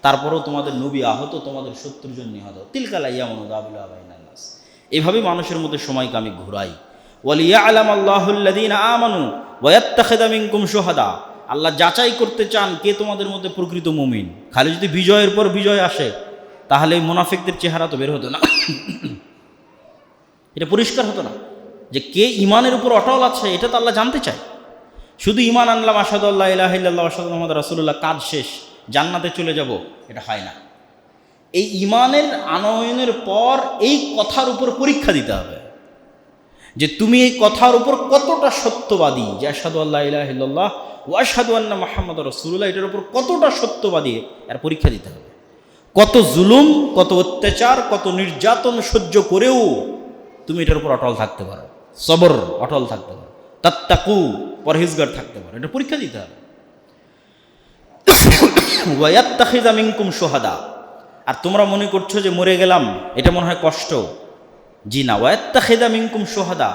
তারপরেও তোমাদের নবী আহত, তোমাদের 70 জন নিহত। তিলকাল আইয়ামু নুদাবিলুহা বাইনান নাস। এভাবেই মানুষের মধ্যে সময়কে আমি ঘুরাই। ওয়ালিয়া'লামাল্লাহুল্লাযীনা আমানু ওয়া ইয়াত্তাখিযা মিনকুম শুহাদা, আল্লাহ যাচাই করতে চান কে তোমাদের মধ্যে প্রকৃত মুমিন। খালি যদি বিজয়ের পর বিজয় আসে তাহলে মুনাফিকদের চেহারা তো বের হতো না, এটা পরিষ্কার হতো না যে কে ইমানের উপর অটল আছে, এটা তো আল্লাহ জানতে চায়। শুধু ইমান আনলাম আশহাদু আল্লা ইলাহা ইল্লাল্লাহ ওয়া আশহাদু আন্না মুহাম্মাদার রাসূলুল্লাহ, কাজ শেষ, জান্নাতে চলে যাব, এটা হয় না। এই ইমানের আনয়নের পর এই কথার উপর পরীক্ষা দিতে হবে যে তুমি এই কথার উপর কতটা সত্যবাদী, যে আশহাদু আল্লা ইলাহা ইল্লাল্লাহ ওয়া আশহাদু আন্না মুহাম্মাদার রাসূলুল্লাহ, এটার উপর কতটা সত্যবাদী এর পরীক্ষা দিতে হবে। কত জুলুম, কত অত্যাচার, কত নির্যাতন সহ্য করেও তুমি এটার উপর অটল থাকতে পারো, সবর, অটল থাকতে পারো, তাত্তাকু, পরহেজগার থাকতে পারো, এটা পরীক্ষা দিতে হবে। ওয়া ইয়াত্তাখিযা মিনকুম শুহাদা, আর তোমরা মনে করছো যে মরে গেলাম এটা মনে হয় কষ্ট, জি না। ওয়া ইয়াত্তাখিযা মিনকুম শুহাদা,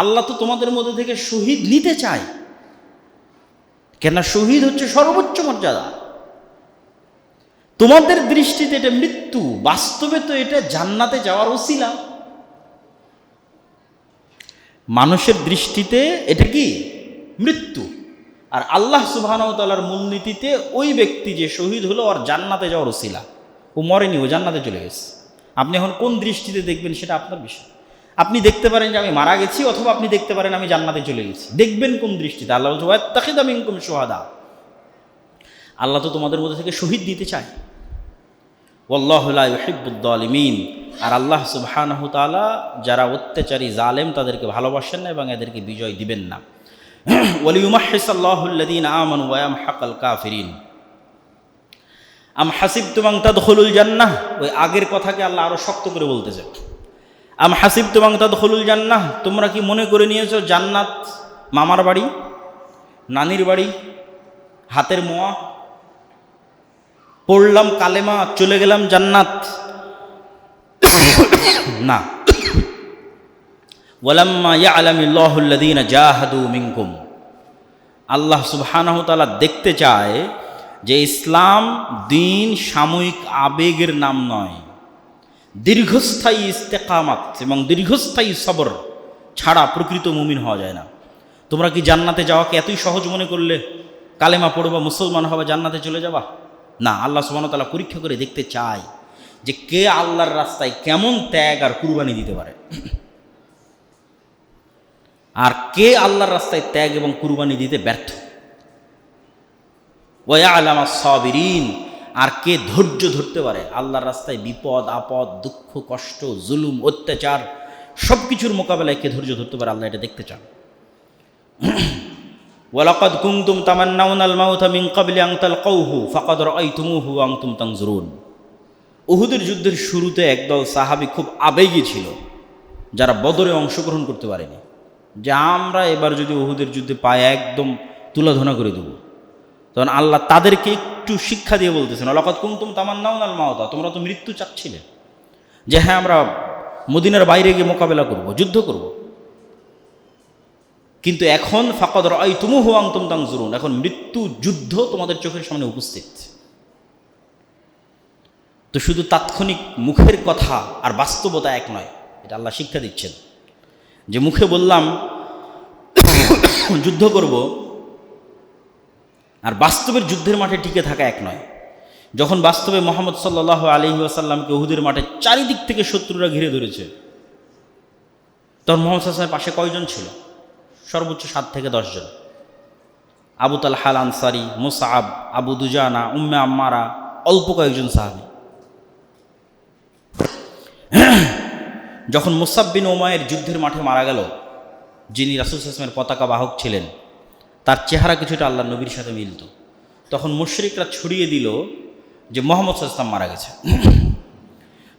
আল্লাহ তো তোমাদের মধ্যে থেকে শহীদ নিতে চায়। কেন? শহীদ হচ্ছে সর্বোচ্চ মর্যাদা। তোমাদের দৃষ্টিতে এটা মৃত্যু, বাস্তবে তো এটা জান্নাতে যাওয়ার ওসিলা। মানুষের দৃষ্টিতে এটা কি? মৃত্যু। আর আল্লাহ সুবহানাহু ওয়া তাআলার মূলনীতিতে ওই ব্যক্তি যে শহীদ হলো ওর জান্নাতে যাওয়ার ওসিলা, ও মরেনি, ও জান্নাতে চলে গেছে। আপনি এখন কোন দৃষ্টিতে দেখবেন সেটা আপনার বিষয়। আপনি দেখতে পারেন যে আমি মারা গেছি, অথবা আপনি দেখতে পারেন আমি জান্নাতে চলে গেছি। দেখবেন কোন দৃষ্টিতে? আল্লাহ বলছে ওয়াত্তাখিযা মিনকুম শুহাদা, আল্লাহ তো তোমাদের মধ্যে থেকে শহীদ দিতে চায়। ওয়াল্লাহু লা ইউহিব্বুদ যালিমিন, আর আল্লাহ সুবহানাহু ওয়া তাআলা যারা অত্যাচারী জালেম তাদেরকে ভালোবাসেন না এবং এদেরকে বিজয় দিবেন না। ওয়ালিয়ুমাহহিসাল্লাহুল্লাযীনা আমানু ওয়া ইয়ামহাকাল কাফিরিন। আম হাসিবতুম আন তাদখুলুল জান্নাহ, ওই আগের কথাকে আল্লাহ আরো শক্ত করে বলতেছে। আম হাসিবতুম আন তাদখুলুল জান্নাহ, তোমরা কি মনে করে নিয়েছো জান্নাত মামার বাড়ি, নানির বাড়ি, হাতের মোয়া, পড়লাম কালেমা চলে গেলাম জান্নাত? না। ওয়ালাম্মা ইয়ালামিল্লাহুল্লাযীনা জাহাদু মিনকুম, আল্লাহ সুবহানাহু ওয়া তাআলা দেখতে চায় যে ইসলাম দিন সাময়িক আবেগের নাম নয়, দীর্ঘস্থায়ী ইস্তেকামাত এবং দীর্ঘস্থায়ী সবর ছাড়া প্রকৃত মুমিন হওয়া যায় না। তোমরা কি জান্নাতে যাওয়াকে এতই সহজ মনে করলে? কালেমা পড়বা, মুসলমান হবে, জান্নাতে চলে যাবা? না, আল্লাহ সুবহানাহু ওয়া তাআলা পরীক্ষা করে দেখতে চায় যে কে আল্লাহর রাস্তায় কেমন ত্যাগ আর কুরবানি দিতে পারে, আর কে আল্লাহর রাস্তায় ত্যাগ এবং কুরবানি দিতে ব্যর্থ। ওয়া ইয়ালামাস সাবিরিন, আর কে ধৈর্য ধরতে পারে আল্লাহর রাস্তায় বিপদ আপদ, দুঃখ, কষ্ট, জুলুম, অত্যাচার সব কিছুর মোকাবেলায় কে ধৈর্য ধরতে পারে, আল্লাহ এটা দেখতে চান। ওয়ালাকাদ কুনতুম তামান্নাউনাল মাউতা মিন ক্বাবলি আন তালকাউহু ফাকাদ রাআইতুমুহু ওয়া আনতুম তানজুরুন। উহুদের যুদ্ধের শুরুতে একদল সাহাবী খুব আবেগী ছিল, যারা বদরে অংশগ্রহণ করতে পারেনি। যে আমরা এবার যদি উহুদের যুদ্ধে পায়ে একদম তুলাধনা করে দেব, তখন আল্লাহ তাদেরকে একটু শিক্ষা দিয়ে বলতেছেন, লাকাদ কুনতুম তামান্নাউনাল মাউতা, তোমরা তো মৃত্যু চাচ্ছিলে, যে হ্যাঁ আমরা মদিনার বাইরে গিয়ে মোকাবেলা করব, যুদ্ধ করব, কিন্তু এখন ফাকাদ রাআইতুমুহু ওয়া আনতুম তানজুরুন, এখন মৃত্যু যুদ্ধ তোমাদের চোখের সামনে উপস্থিত। তো শুধু তাৎক্ষণিক মুখের কথা আর বাস্তবতা এক নয়, এটা আল্লাহ শিক্ষা দিচ্ছেন, যে মুখে বললাম যুদ্ধ করব, আর বাস্তবের যুদ্ধের মাঠে টিকে থাকা এক নয়। যখন বাস্তবে মুহাম্মদ সাল্লাল্লাহু আলাইহি ওয়াসাল্লামকে উহুদের মাঠে চারিদিক থেকে শত্রুরা ঘিরে ধরেছে, তখন মুহাম্মদ সাল্লাল্লাহু আলাইহি ওয়াসাল্লামের পাশে কয়জন ছিল? সর্বোচ্চ 7 থেকে 10 জন। আবু তালহা আল আনসারী, মুসআব, আবু দুজানা, উম্মে আম্মারা, অল্প কয়েকজন সাহাবী। যখন মুসআব বিন উমাইর যুদ্ধের মাঠে মারা গেল, যিনি রাসূল সাল্লাল্লাহু আলাইহি ওয়াসাল্লামের পতাকা বাহক ছিলেন, তার চেহারা কিছুটা আল্লাহর নবীর সাথে মিলত, তখন মুশরিকরা ছড়িয়ে দিল যে মুহাম্মদ সাল্লাল্লাহু আলাইহি ওয়াসাল্লাম মারা গেছে।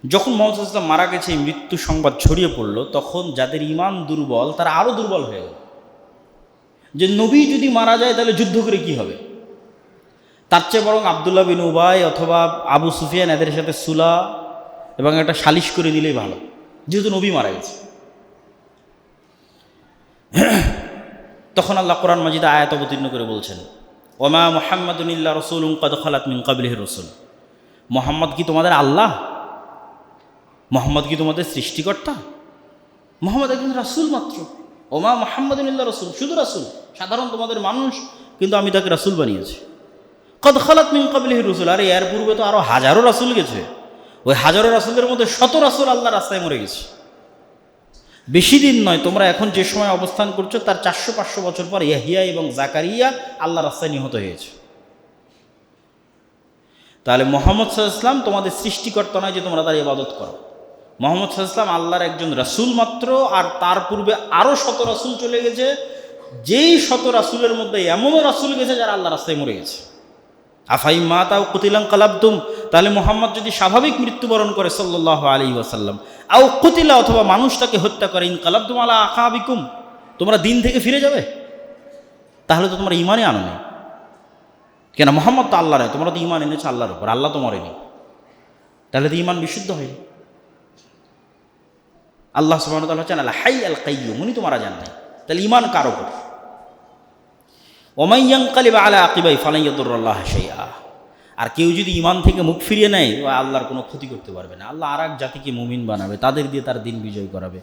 যখন মুহাম্মদ সাল্লাল্লাহু আলাইহি ওয়াসাল্লাম মারা গেছে, এই মৃত্যু সংবাদ ছড়িয়ে পড়ল, তখন যাদের ঈমান দুর্বল তারা আরও দুর্বল হয়ে গেল, যে নবী যদি মারা যায় তাহলে যুদ্ধ করে কি হবে? তার চেয়ে বরং আব্দুল্লাহ বিন উবাই অথবা আবু সুফিয়ান এদের সাথে সুলা এবং একটা সালিশ করে নিলেই ভালো, যেহেতু নবী মারা গেছে। তখন আল্লাহ কোরআন মাজিদে আয়াত অবতীর্ণ করে বলছেন, ওমা মুহাম্মাদুন ইল্লা রাসূলুন কাদ খালাত মিন ক্বাবলিহি রাসূল, মুহাম্মদ কি তোমাদের আল্লাহ? মুহাম্মদ কি তোমাদের সৃষ্টিকর্তা? মুহাম্মদ একজন রাসূল মাত্র। ওমা মুহাম্মাদুন ইল্লা রাসূল, শুধু রাসূল, সাধারণ তোমাদের মানুষ, কিন্তু আমি তাকে রাসূল বানিয়েছি। কাদ খালাত মিন ক্বাবলিহি রাসূল, আরে এর পূর্বে তো আরো হাজারো রাসূল গেছে, ওই হাজারো রাসূলের মধ্যে শত রাসূল আল্লাহর রাস্তায় মরে গেছে। বেশি দিন নয়, তোমরা এখন যে সময় অবস্থান করছো তার 400-500 বছর পর ইয়াহিয়া এবং জাকারিয়া আল্লাহর রাস্তায় নিহত হয়েছে। তাহলে মুহাম্মদ সাল্লাল্লাহু আলাইহি ওয়াসাল্লাম তোমাদের সৃষ্টিকর্তা নয় যে তোমরা তার ইবাদত করো। মুহাম্মদ সাল্লাল্লাহু আলাইহি ওয়াসাল্লাম আল্লাহর একজন রাসূল মাত্র, আর তার পূর্বে আরও শত রাসূল চলে গেছে, যেই শত রাসূলের মধ্যে এমনও রাসূল গেছে যারা আল্লাহর রাস্তায় মরে গেছে। আফাই মাতা আও কুতিলান কালাবতুম, তাহলে মুহাম্মদ যদি স্বাভাবিক মৃত্যুবরণ করে সাল্লাল্লাহু আলাইহি ওয়াসাল্লাম, আও কুতিলা অথবা মানুষ তাকে হত্যা করে, ইন কালাবতুম আলা আকাবিকুম, তোমরা দিন থেকে ফিরে যাবে? তাহলে তো তোমরা ঈমানই আনো না। কেন? মুহাম্মদ তো আল্লাহ নয়, তোমরা তো ঈমান এনেছো আল্লাহর উপর, আল্লাহ তো মরেনি, তাহলে তো ঈমান বিশুদ্ধ হয়নি। আল্লাহ সুবহানাহু ওয়া তাআলা হচ্ছেন আল হাই আল কাইয়্যুম, উনি তো মারা যান নাই, তাহলে ঈমান কার উপর? ওমান ইয়ানকালিব আলা আকিবাই ফালান ইয়াদুরুল্লাহ শাইআ, আর কেউ যদি ঈমান থেকে মুখ ফিরিয়ে নেয়, ও আল্লাহর কোনো ক্ষতি করতে পারবে না। আল্লাহ আর এক জাতিকে মুমিন বানাবে, তাদের দিয়ে তার দিন বিজয় করাবে।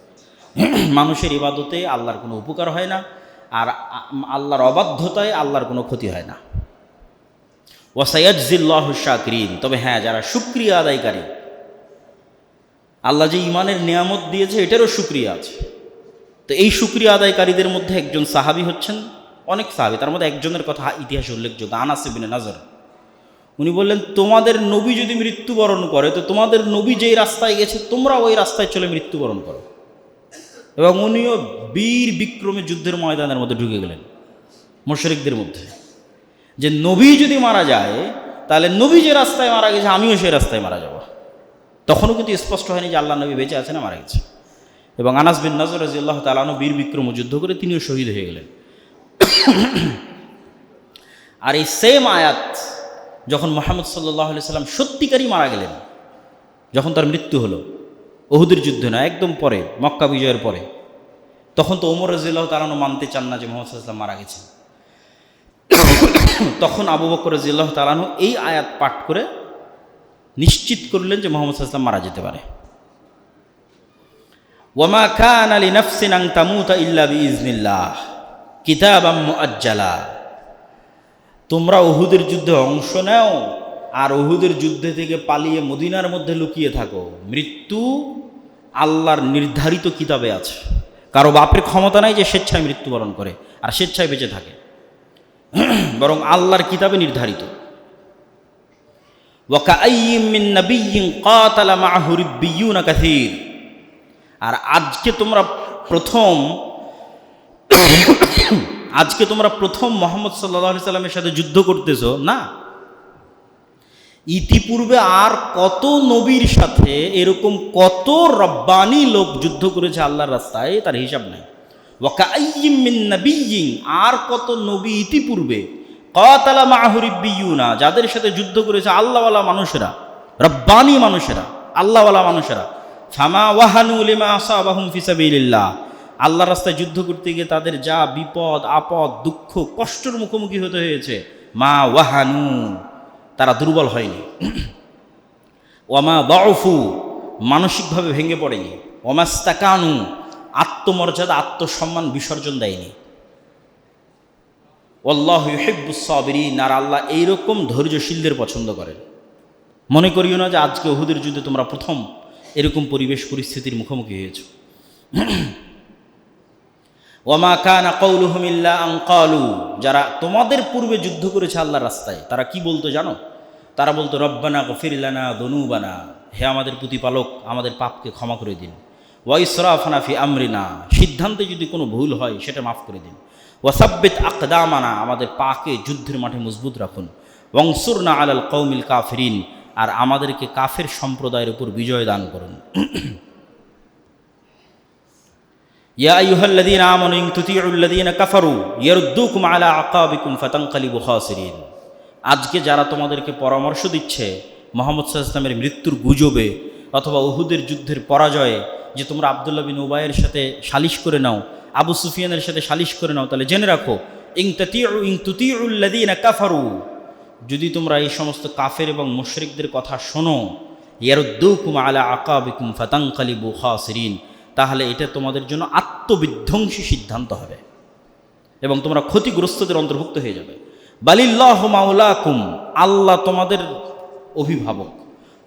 মানুষের ইবাদতে আল্লাহর কোনো উপকার হয় না, আর আল্লাহর অবাধ্যতায় আল্লাহর কোনো ক্ষতি হয় না। ওয়াসায়াজজিল্লাহু শাকিরিন, তবে হ্যাঁ, যারা শুকরিয়া আদায়কারী, আল্লাহ যে ঈমানের নিয়ামত দিয়েছে এটারও শুকরিয়া আছে। তো এই শুকরিয়া আদায়কারীদের মধ্যে একজন সাহাবী হচ্ছেন, অনেক সাহাবী, তার মধ্যে একজনের কথা ইতিহাসে উল্লেখযোগ্য, আনাস ইবনে নাজর। উনি বললেন, তোমাদের নবী যদি মৃত্যুবরণ করে, তো তোমাদের নবী যেই রাস্তায় গেছে তোমরা ওই রাস্তায় চলে মৃত্যুবরণ করো। এবং উনিও বীর বিক্রমে যুদ্ধের ময়দানের মধ্যে ঢুকে গেলেন মুশরিকদের মধ্যে, যে নবী যদি মারা যায় তাহলে নবী যে রাস্তায় মারা গেছে আমিও সেই রাস্তায় মারা যাব। তখনও কিন্তু স্পষ্ট হয়নি যে আল্লাহ নবী বেঁচে আছে না মারা গেছে। এবং আনাস বিন নাজর রাদিয়াল্লাহু তাআলা আনহু বীর বিক্রম যুদ্ধ করে তিনিও শহীদ হয়ে গেলেন। আর এই সেম আয়াত যখন মুহাম্মদ সাল্লাল্লাহু আলাইহি সাল্লাম সত্যিকারই মারা গেলেন, যখন তার মৃত্যু হলো, উহুদের যুদ্ধে না, একদম পরে, মক্কা বিজয়ের পরে, তখন তো ওমর রাদিয়াল্লাহু তাআলা আনহু মানতে চান না যে মুহাম্মদ সাল্লাল্লাহু আলাইহি সাল্লাম মারা গেছেন। তখন আবু বকর রাদিয়াল্লাহু তাআলা আনহু এই আয়াত পাঠ করে নিশ্চিত করলেন যে মুহাম্মদ সাল্লাল্লাহু আলাইহি সাল্লাম মারা যেতে পারে। ওয়ামা কানা লিনাফসিন আন তামুতা ইল্লা বিইজনিল্লাহ কিতাবাম মুআজ্জালা, তোমরা উহুদের যুদ্ধে অংশ নাও আর উহুদের যুদ্ধে থেকে পালিয়ে মদিনার মধ্যে লুকিয়ে থাকো, মৃত্যু আল্লাহর নির্ধারিত কিতাবে আছে। কারো বাপের ক্ষমতা নাই যে স্বেচ্ছায় মৃত্যুবরণ করে আর স্বেচ্ছায় বেঁচে থাকে, বরং আল্লাহর কিতাবে নির্ধারিত। ওয়া কাআইয়্যিম মিন নাবিয়্যিন কাতালা মাআহু রিব্বিয়ুনা কাসীর, আর আজকে তোমরা প্রথম মুহাম্মদ সাল্লাল্লাহু আলাইহি সাল্লামের সাথে যুদ্ধ করতেছো না, ইতিপূর্বে আর কত নবীর সাথে এরকম কত রব্বানি লোক যুদ্ধ করেছে আল্লাহর রাস্তায়, তার হিসাব নাই। ওয়াকাইয়্যিম মিন নাবিয়্যিন, আর কত নবী ইতিপূর্বে, কাতালা মাআহু রিব্বিয়ুনা, যাদের সাথে যুদ্ধ করেছে আল্লাহওয়ালা মানুষেরা, রব্বানি মানুষেরা, আল্লাহওয়ালা মানুষেরা। ফামা ওয়াহানু লিমা আসাবাহুম ফি সাবিলিল্লাহ, আল্লাহর রাস্তায় যুদ্ধ করতে গিয়ে তাদের যা বিপদ আপদ দুঃখ কষ্টের মুখোমুখি হতে হয়েছে, মা ওয়াহানু, তারা দুর্বল হয়নি। ওয়ামা দাউফু, মানসিকভাবে ভেঙে পড়েনি। ওয়ামাস্তাকানু, আত্মমর্যাদা আত্মসম্মান বিসর্জন দেয়নি। আল্লাহু ইউহিব্বুস সাবিরিন, আর আল্লাহ এইরকম ধৈর্যশীলদের পছন্দ করেন। মনে করিও না যে আজকে উহুদের যুদ্ধে তোমরা প্রথম এরকম পরিবেশ পরিস্থিতির মুখোমুখি হয়েছ। ওয়ামা কানা কওলুহুম ইল্লা আন ক্বালু, যারা তোমাদের পূর্বে যুদ্ধ করেছে আল্লাহর রাস্তায়, তারা কি বলতো জানো? তারা বলতো রব্বানা গফির লানা যুনুবানা, হে আমাদের প্রতিপালক আমাদের পাপকে ক্ষমা করে দিন। ওয়া ইসরাফানা ফি আমরিনা, সিদ্ধান্তে যদি কোনো ভুল হয় সেটা মাফ করে দিন। ওয়া সাব্বিত আকদামানা, আমাদের পাকে যুদ্ধের মাঠে মজবুত রাখুন। ওয়ানসুরনা আলাল কওমিল কাফিরিন, আর আমাদেরকে কাফের সম্প্রদায়ের উপর বিজয় দান করুন। ইয়া আইয়ুহাল্লাযীনা আমানু ইন তুতিউল্লাযীনা কাফারু ইয়ারুদ্দুকুম আলা আকাবিকুম ফাতানকালিবু খাসিরিন, আজকে যারা তোমাদেরকে পরামর্শ দিচ্ছে মুহাম্মদ সাল্লাল্লাহু আলাইহি ওয়াসাল্লামের মৃত্যুর গুজবে অথবা উহুদের যুদ্ধের পরাজয়ে, যে তোমরা আব্দুল্লাহ বিন উবাইয়ের সাথে সালিশ করে নাও, আবু সুফিয়ানের সাথে সালিশ করে নাও, তাহলে জেনে রাখো ইন তুতিউল্লাযীনা কাফারু, যদি তোমরা এই সমস্ত কাফের এবং মুশরিকদের কথা শোনো, ইয়ারুদ্দুকুম আলা আকাবিকুম ফাতানকালিবু খাসিরিন, তাহলে এটা তোমাদের জন্য আত্মবিধ্বংসী সিদ্ধান্ত হবে এবং তোমরা ক্ষতিগ্রস্তদের অন্তর্ভুক্ত হয়ে যাবে। বালিল্লাহু মাওলাকুম, আল্লাহ তোমাদের অভিভাবক।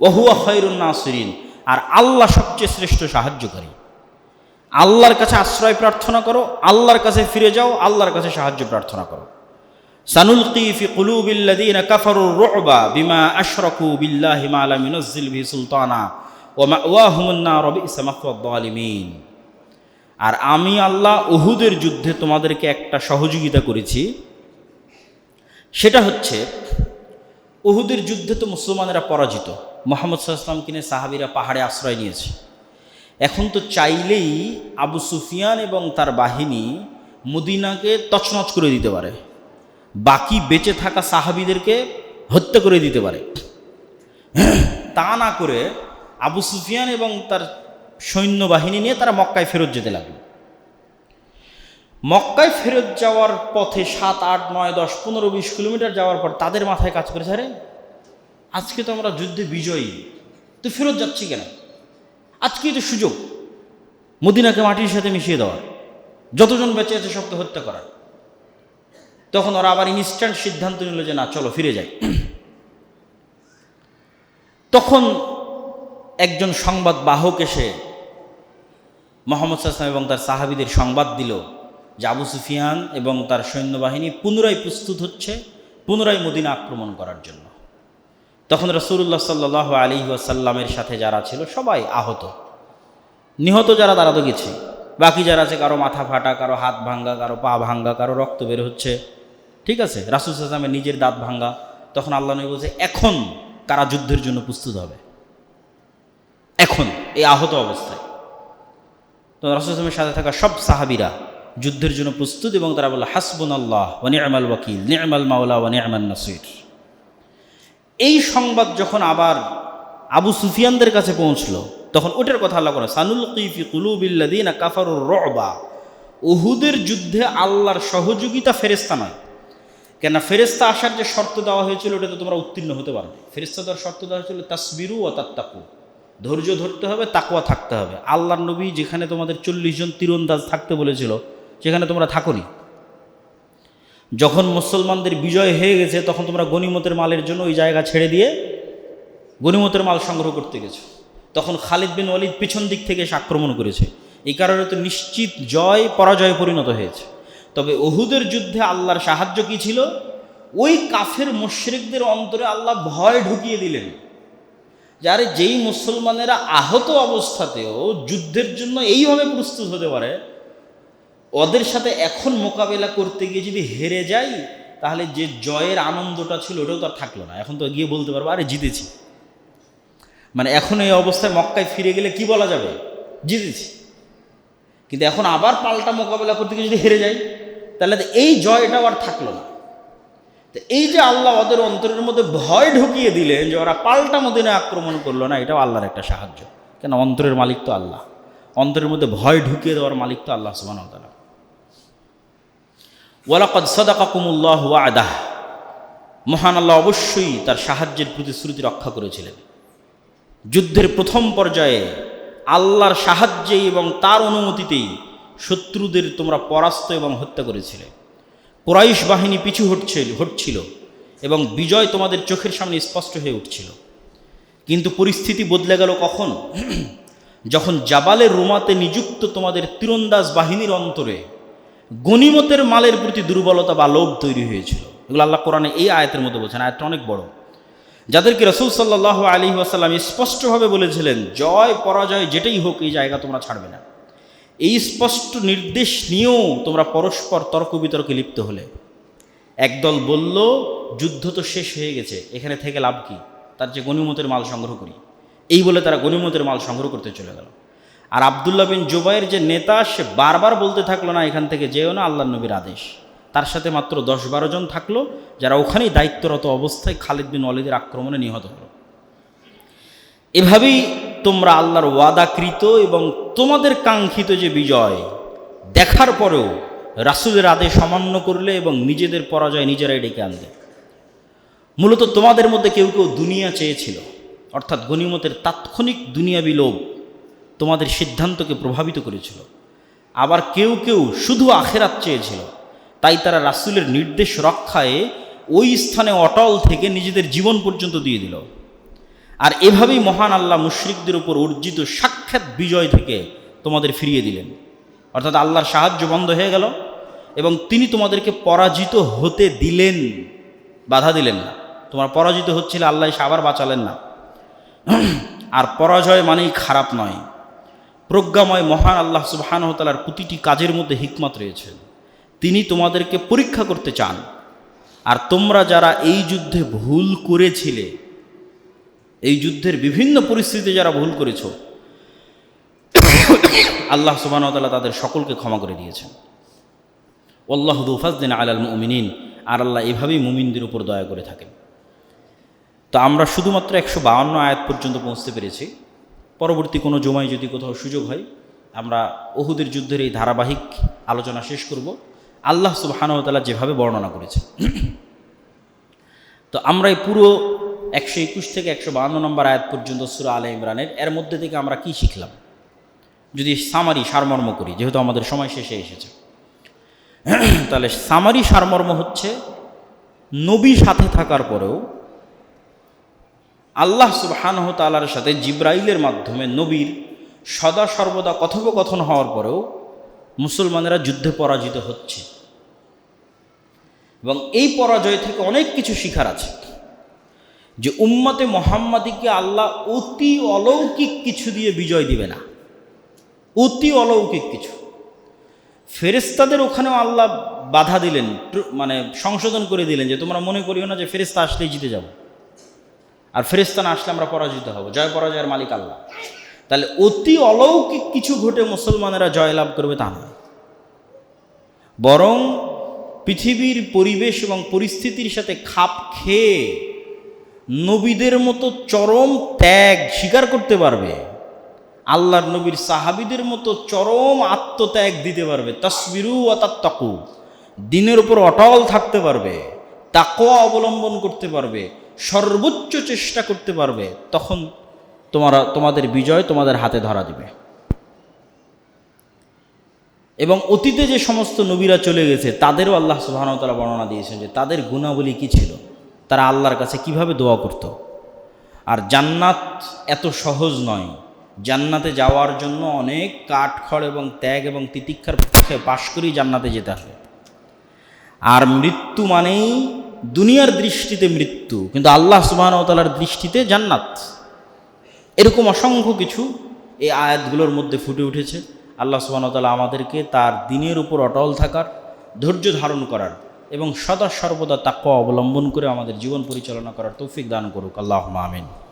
ওয়া হুয়া খায়রুন নাসিরিন, আর আল্লাহ সবচেয়ে শ্রেষ্ঠ সাহায্যকারী। আল্লাহর কাছে আশ্রয় প্রার্থনা করো, আল্লাহর কাছে ফিরে যাও, আল্লাহর কাছে সাহায্য প্রার্থনা করো। সানুলকি ফি কুলুবিল্লাযীনা কাফারুর রু'বা বিমা আশরাকু বিল্লাহি মা লাম ইউনাজ্জিল বিহি সুলতানা ওয়া মাওয়াহুমুন নার ওয়া বি'সা মাসওয়াদ যালিমিন, আর আমি আল্লাহ উহুদের যুদ্ধে তোমাদেরকে একটা সহযোগিতা করেছি। সেটা হচ্ছে, উহুদের যুদ্ধে তো মুসলমানেরা পরাজিত, মুহাম্মদ সাল্লাল্লাহু আলাইহি ওয়াসাল্লাম কিনে সাহাবীরা পাহাড়ে আশ্রয় নিয়েছে। এখন তো চাইলেই আবু সুফিয়ান এবং তার বাহিনী মদিনাকে তছনছ করে দিতে পারে, বাকি বেঁচে থাকা সাহাবীদেরকে হত্যা করে দিতে পারে। তা না করে আবু সুফিয়ান এবং তার সৈন্যবাহিনী নিয়ে তারা মক্কায় ফেরত যেতে লাগলো। মক্কায় ফেরত যাওয়ার পথে 7, 8, 9, 10, 15, 20 কিলোমিটার যাওয়ার পর তাদের মাথায় কাজ করেছে, আরে আজকে তো আমরা যুদ্ধে বিজয়ী, তো ফেরত যাচ্ছি কেন? আজকেই তো সুযোগ মদিনাকে মাটির সাথে মিশিয়ে দেওয়ার, যতজন বেঁচে আছে সবকে হত্যা করার। তখন ওরা আবার ইনস্ট্যান্ট সিদ্ধান্ত নিল যে না, চলো ফিরে যাই। তখন একজন সংবাদ বাহক এসে মুহাম্মদ সাল্লাল্লাহু আলাইহি ওয়াসাল্লাম এবং তার সাহাবীদের সংবাদ দিল যে আবু সুফিয়ান এবং তার সৈন্যবাহিনী পুনরায় প্রস্তুত হচ্ছে পুনরায় মদিনা আক্রমণ করার জন্য। তখন রাসূলুল্লাহ সাল্লাল্লাহু আলাইহি ওয়াসাল্লামের সাথে যারা ছিল সবাই আহত, নিহত যারা তারা তো গেছে, বাকি যারা আছে কারো মাথা ফাটা, কারো হাত ভাঙ্গা, কারো পা ভাঙ্গা, কারো রক্ত বের হচ্ছে, ঠিক আছে, রাসূল সাল্লাল্লাহু আলাইহি ওয়াসাল্লামের নিজের দাঁত ভাঙ্গা। তখন আল্লাহ নবী বলছে, এখন কারা যুদ্ধের জন্য প্রস্তুত হবে? এখন এই আহত অবস্থায়। তো রাসূল সাল্লাল্লাহু আলাইহি ওয়াসাল্লামের সাথে থাকা সব সাহাবীরা যুদ্ধের জন্য প্রস্তুত এবং তারা বলল হাসবুনাল্লাহ ওয়া নি'মাল ওয়াকিল, নি'মাল মাওলা ওয়া নি'মান নাসির। এই সংবাদ যখন আবার আবু সুফিয়ানদের কাছে পৌঁছলো, তখন ওটার কথা আল্লাহ করে, সানুলকি ফি কুলুবিল্লাযীনা কাফারুর রু'বা, উহুদের যুদ্ধে আল্লাহর সহযোগিতা ফেরেশতা নয়। কেন ফেরেশতা আসার যে শর্ত দেওয়া হয়েছিল ওটা তো তোমরা উত্তীর্ণ হতে পারবে। ফেরেশতা দেওয়ার শর্ত দেওয়া হয়েছিল তাসবিরু ওয়া তাত্তাকু, ধৈর্য ধরতে হবে, তাকওয়া থাকতে হবে। আল্লাহর নবী যেখানে তোমাদের 40 জন তীরন্দাজ থাকতে বলেছিল সেখানে তোমরা থাকোনি। যখন মুসলমানদের বিজয় হয়ে গেছে তখন তোমরা গনিমতের মালের জন্য ওই জায়গা ছেড়ে দিয়ে গনিমতের মাল সংগ্রহ করতে গেছো। তখন খালিদ বিন ওয়ালিদ পিছন দিক থেকে এসে আক্রমণ করেছে, এই কারণে তো নিশ্চিত জয় পরাজয়ে পরিণত হয়েছে। তবে উহুদের যুদ্ধে আল্লাহর সাহায্য কি ছিল? ওই কাফের মুশরিকদের অন্তরে আল্লাহ ভয় ঢুকিয়ে দিলেন, যারে যেই মুসলমানেরা আহত অবস্থাতেও যুদ্ধের জন্য এইভাবে প্রস্তুত হতে পারে, ওদের সাথে এখন মোকাবেলা করতে গিয়ে যদি হেরে যাই তাহলে যে জয়ের আনন্দটা ছিল ওটাও তো আর থাকলো না। এখন তো গিয়ে বলতে পারবো আরে জিতেছি, মানে এখন এই অবস্থায় মক্কায় ফিরে গেলে কি বলা যাবে? জিতেছি। কিন্তু এখন আবার পাল্টা মোকাবেলা করতে গিয়ে যদি হেরে যায়, তাহলে এই জয়টাও আর থাকলো না। তো এই যে আল্লাহ ওদের অন্তরের মধ্যে ভয় ঢুকিয়ে দিলেন যে ওরা পাল্টা মদিনায় আক্রমণ করলো না, এটাও আল্লাহর একটা সাহায্য। কেন? অন্তরের মালিক তো আল্লাহ, অন্তরের মধ্যে ভয় ঢুকিয়ে দেওয়ার মালিক তো আল্লাহ সুবহানাহু ওয়া তাআলা। ওয়ালাকাদ সাদাকাকুমুল্লাহু ওয়া'দাহ, মহান আল্লাহ অবশ্যই তার সাহায্যের প্রতিশ্রুতি রক্ষা করেছিলেন। যুদ্ধের প্রথম পর্যায়ে আল্লাহর সাহায্যেই এবং তার অনুমতিতেই শত্রুদের তোমরা পরাস্ত এবং হত্যা করেছিলে। কুরাইশ বাহিনী পিছু হটছিল এবং বিজয় তোমাদের চোখের সামনে স্পষ্ট হয়ে উঠছিল। কিন্তু পরিস্থিতি বদলে গেল কখন? যখন জাবালের রুমাতে নিযুক্ত তোমাদের তীরন্দাজ বাহিনীর অন্তরে গনিমতের মালের প্রতি দুর্বলতা বা লোভ তৈরি হয়েছিল। এগুলো আল্লাহ কোরআনে এই আয়াতের মধ্যে বলছেন। আয়াতটা অনেক বড়, যাদেরকে রাসূল সাল্লাল্লাহু আলাইহি ওয়াসাল্লাম স্পষ্টভাবে বলেছিলেন জয় পরাজয় যেটাই হোক এই জায়গা তোমরা ছাড়বে না। এই স্পষ্ট নির্দেশ নিয়েও তোমরা পরস্পর তর্ক বিতর্কে লিপ্ত হলে। একদল বলল যুদ্ধ তো শেষ হয়ে গেছে, এখানে থেকে লাভ কি, তার যে গনিমতের মাল সংগ্রহ করি, এই বলে তারা গনিমতের মাল সংগ্রহ করতে চলে গেল। আর আব্দুল্লাহ বিন জুবাইর যে নেতা, সে বারবার বলতে থাকলো না এখান থেকে যেও না, আল্লাহর নবীর আদেশ। তার সাথে মাত্র 10-12 জন থাকলো, যারা ওখানেই দায়িত্বরত অবস্থায় খালিদ বিন ওয়ালিদের আক্রমণে নিহত হলো। এভাবেই তোমরা আল্লাহর ওয়াদাকৃত এবং তোমাদের কাঙ্ক্ষিত যে বিজয় দেখার পরেও রাসূলের আদেশ অমান্য করলে এবং নিজেদের পরাজয় নিজেরাই ডেকে আনলে। মূলত তোমাদের মধ্যে কেউ কেউ দুনিয়া চেয়েছিল, অর্থাৎ গনিমতের তাৎক্ষণিক দুনিয়াবি লোভ তোমাদের সিদ্ধান্তকে প্রভাবিত করেছিল। আবার কেউ কেউ শুধু আখিরাত চেয়েছিল, তাই তারা রাসূলের নির্দেশ রক্ষায় ওই স্থানে অটল থেকে নিজেদের জীবন পর্যন্ত দিয়ে দিল। আর এভাবেই মহান আল্লাহ মুশরিকদের উপর অর্জিত সাক্ষাৎ বিজয় থেকে তোমাদের ফিরিয়ে দিলেন। অর্থাৎ আল্লাহর সাহায্য বন্ধ হয়ে গেল এবং তিনি তোমাদেরকে পরাজিত হতে দিলেন, বাধা দিলেন না। তোমরা পরাজিত হচ্ছিলে, আল্লাহ এসে আবার বাঁচালেন না। আর পরাজয় মানেই খারাপ নয়। প্রজ্ঞাময় মহান আল্লাহ সুবহানাহু ওয়া তাআলার প্রতিটি কাজের মধ্যে হিকমত রয়েছে। তিনি তোমাদেরকে পরীক্ষা করতে চান। আর তোমরা যারা এই যুদ্ধে ভুল করেছিলে, এই যুদ্ধের বিভিন্ন পরিস্থিতিতে যারা ভুল করেছ, আল্লাহ সুবহানাহু ওয়া তাআলা তাদের সকলকে ক্ষমা করে দিয়েছেন। আল্লাহু যু ফাযলিন আলাল মুমিনিন, আর আল্লাহ এভাবেই মুমিনদের উপর দয়া করে থাকেন। তো আমরা শুধুমাত্র 152 আয়াত পর্যন্ত পৌঁছতে পেরেছি। পরবর্তী কোনো জুমায় যদি কোথাও সুযোগ হয়, আমরা উহুদের যুদ্ধের এই ধারাবাহিক আলোচনা শেষ করব আল্লাহ সুবহানাহু ওয়া তাআলা যেভাবে বর্ণনা করেছে। তো আমরা এই পুরো 121 থেকে 152 নম্বর আয়াত পর্যন্ত সূরা আলে ইমরানের, এর মধ্যে থেকে আমরা কি শিখলাম যদি সারমর্ম করি, যেহেতু আমাদের সময় শেষে এসেছে। তাহলে সারমর্ম হচ্ছে, নবী সাথে থাকার পরেও আল্লাহ সুবহানাহু ওয়া তাআলার সাথে জিবরাইলের মাধ্যমে নবীর সদা সর্বদা কথোপকথন হওয়ার পরেও মুসলমানেরা যুদ্ধে পরাজিত হচ্ছে এবং এই পরাজয় থেকে অনেক কিছু শিখার আছে। যে উম্মতে মুহাম্মাদিকে আল্লাহ অতি অলৌকিক কিছু দিয়ে বিজয় দিবে না, অতি অলৌকিক কিছু। ফেরেশতাদের ওখানেও আল্লাহ বাধা দিলেন, মানে সংশোধন করে দিলেন যে তোমরা মনে করিও না যে ফেরেশতা আসলেই জিতে যাব, আর ফেরেশতা না আসলে আমরা পরাজিত হব। জয় পরাজয়ের মালিক আল্লাহ। তাহলে অতি অলৌকিক কিছু ঘটে মুসলমানেরা জয়লাভ করবে তা নয়, বরং পৃথিবীর পরিবেশ এবং পরিস্থিতির সাথে খাপ খেয়ে নবীদের মতো চরম ত্যাগ স্বীকার করতে পারবে, আল্লাহর নবীর সাহাবীদের মতো চরম আত্মত্যাগ দিতে পারবে, তাসবিরু ওয়া তাত্তাকু, দিনের উপর অটল থাকতে পারবে, তাকওয়া অবলম্বন করতে পারবে, সর্বোচ্চ চেষ্টা করতে পারবে, তখন তোমাদের বিজয় তোমাদের হাতে ধরা দিবে। এবং অতীতে যে সমস্ত নবীরা চলে গেছে তাদেরও আল্লাহ সুবহানাহু ওয়া তাআলা বর্ণনা দিয়েছেন যে তাদের গুণাবলী কী ছিল, তারা আল্লাহর কাছে কিভাবে দোয়া করত। আর জান্নাত এত সহজ নয়, জান্নাতে যাওয়ার জন্য অনেক কাঠখড় এবং ত্যাগ এবং তিতিক্ষার পাশ করেই জান্নাতে যেতে হবে। আর মৃত্যু মানেই দুনিয়ার দৃষ্টিতে মৃত্যু, কিন্তু আল্লাহ সুবহানাহু ওয়া তাআলার দৃষ্টিতে জান্নাত। এরকম অসংখ্য কিছু এই আয়াতগুলোর মধ্যে ফুটে উঠেছে। আল্লাহ সুবহানাহু ওয়া তাআলা আমাদেরকে তার দ্বীনের উপর অটল থাকার, ধৈর্য ধারণ করার এবং সদা সর্বদা তাকওয়া অবলম্বন করে আমাদের জীবন পরিচালনা করার তৌফিক দান করুক। আল্লাহুম্মা আমিন।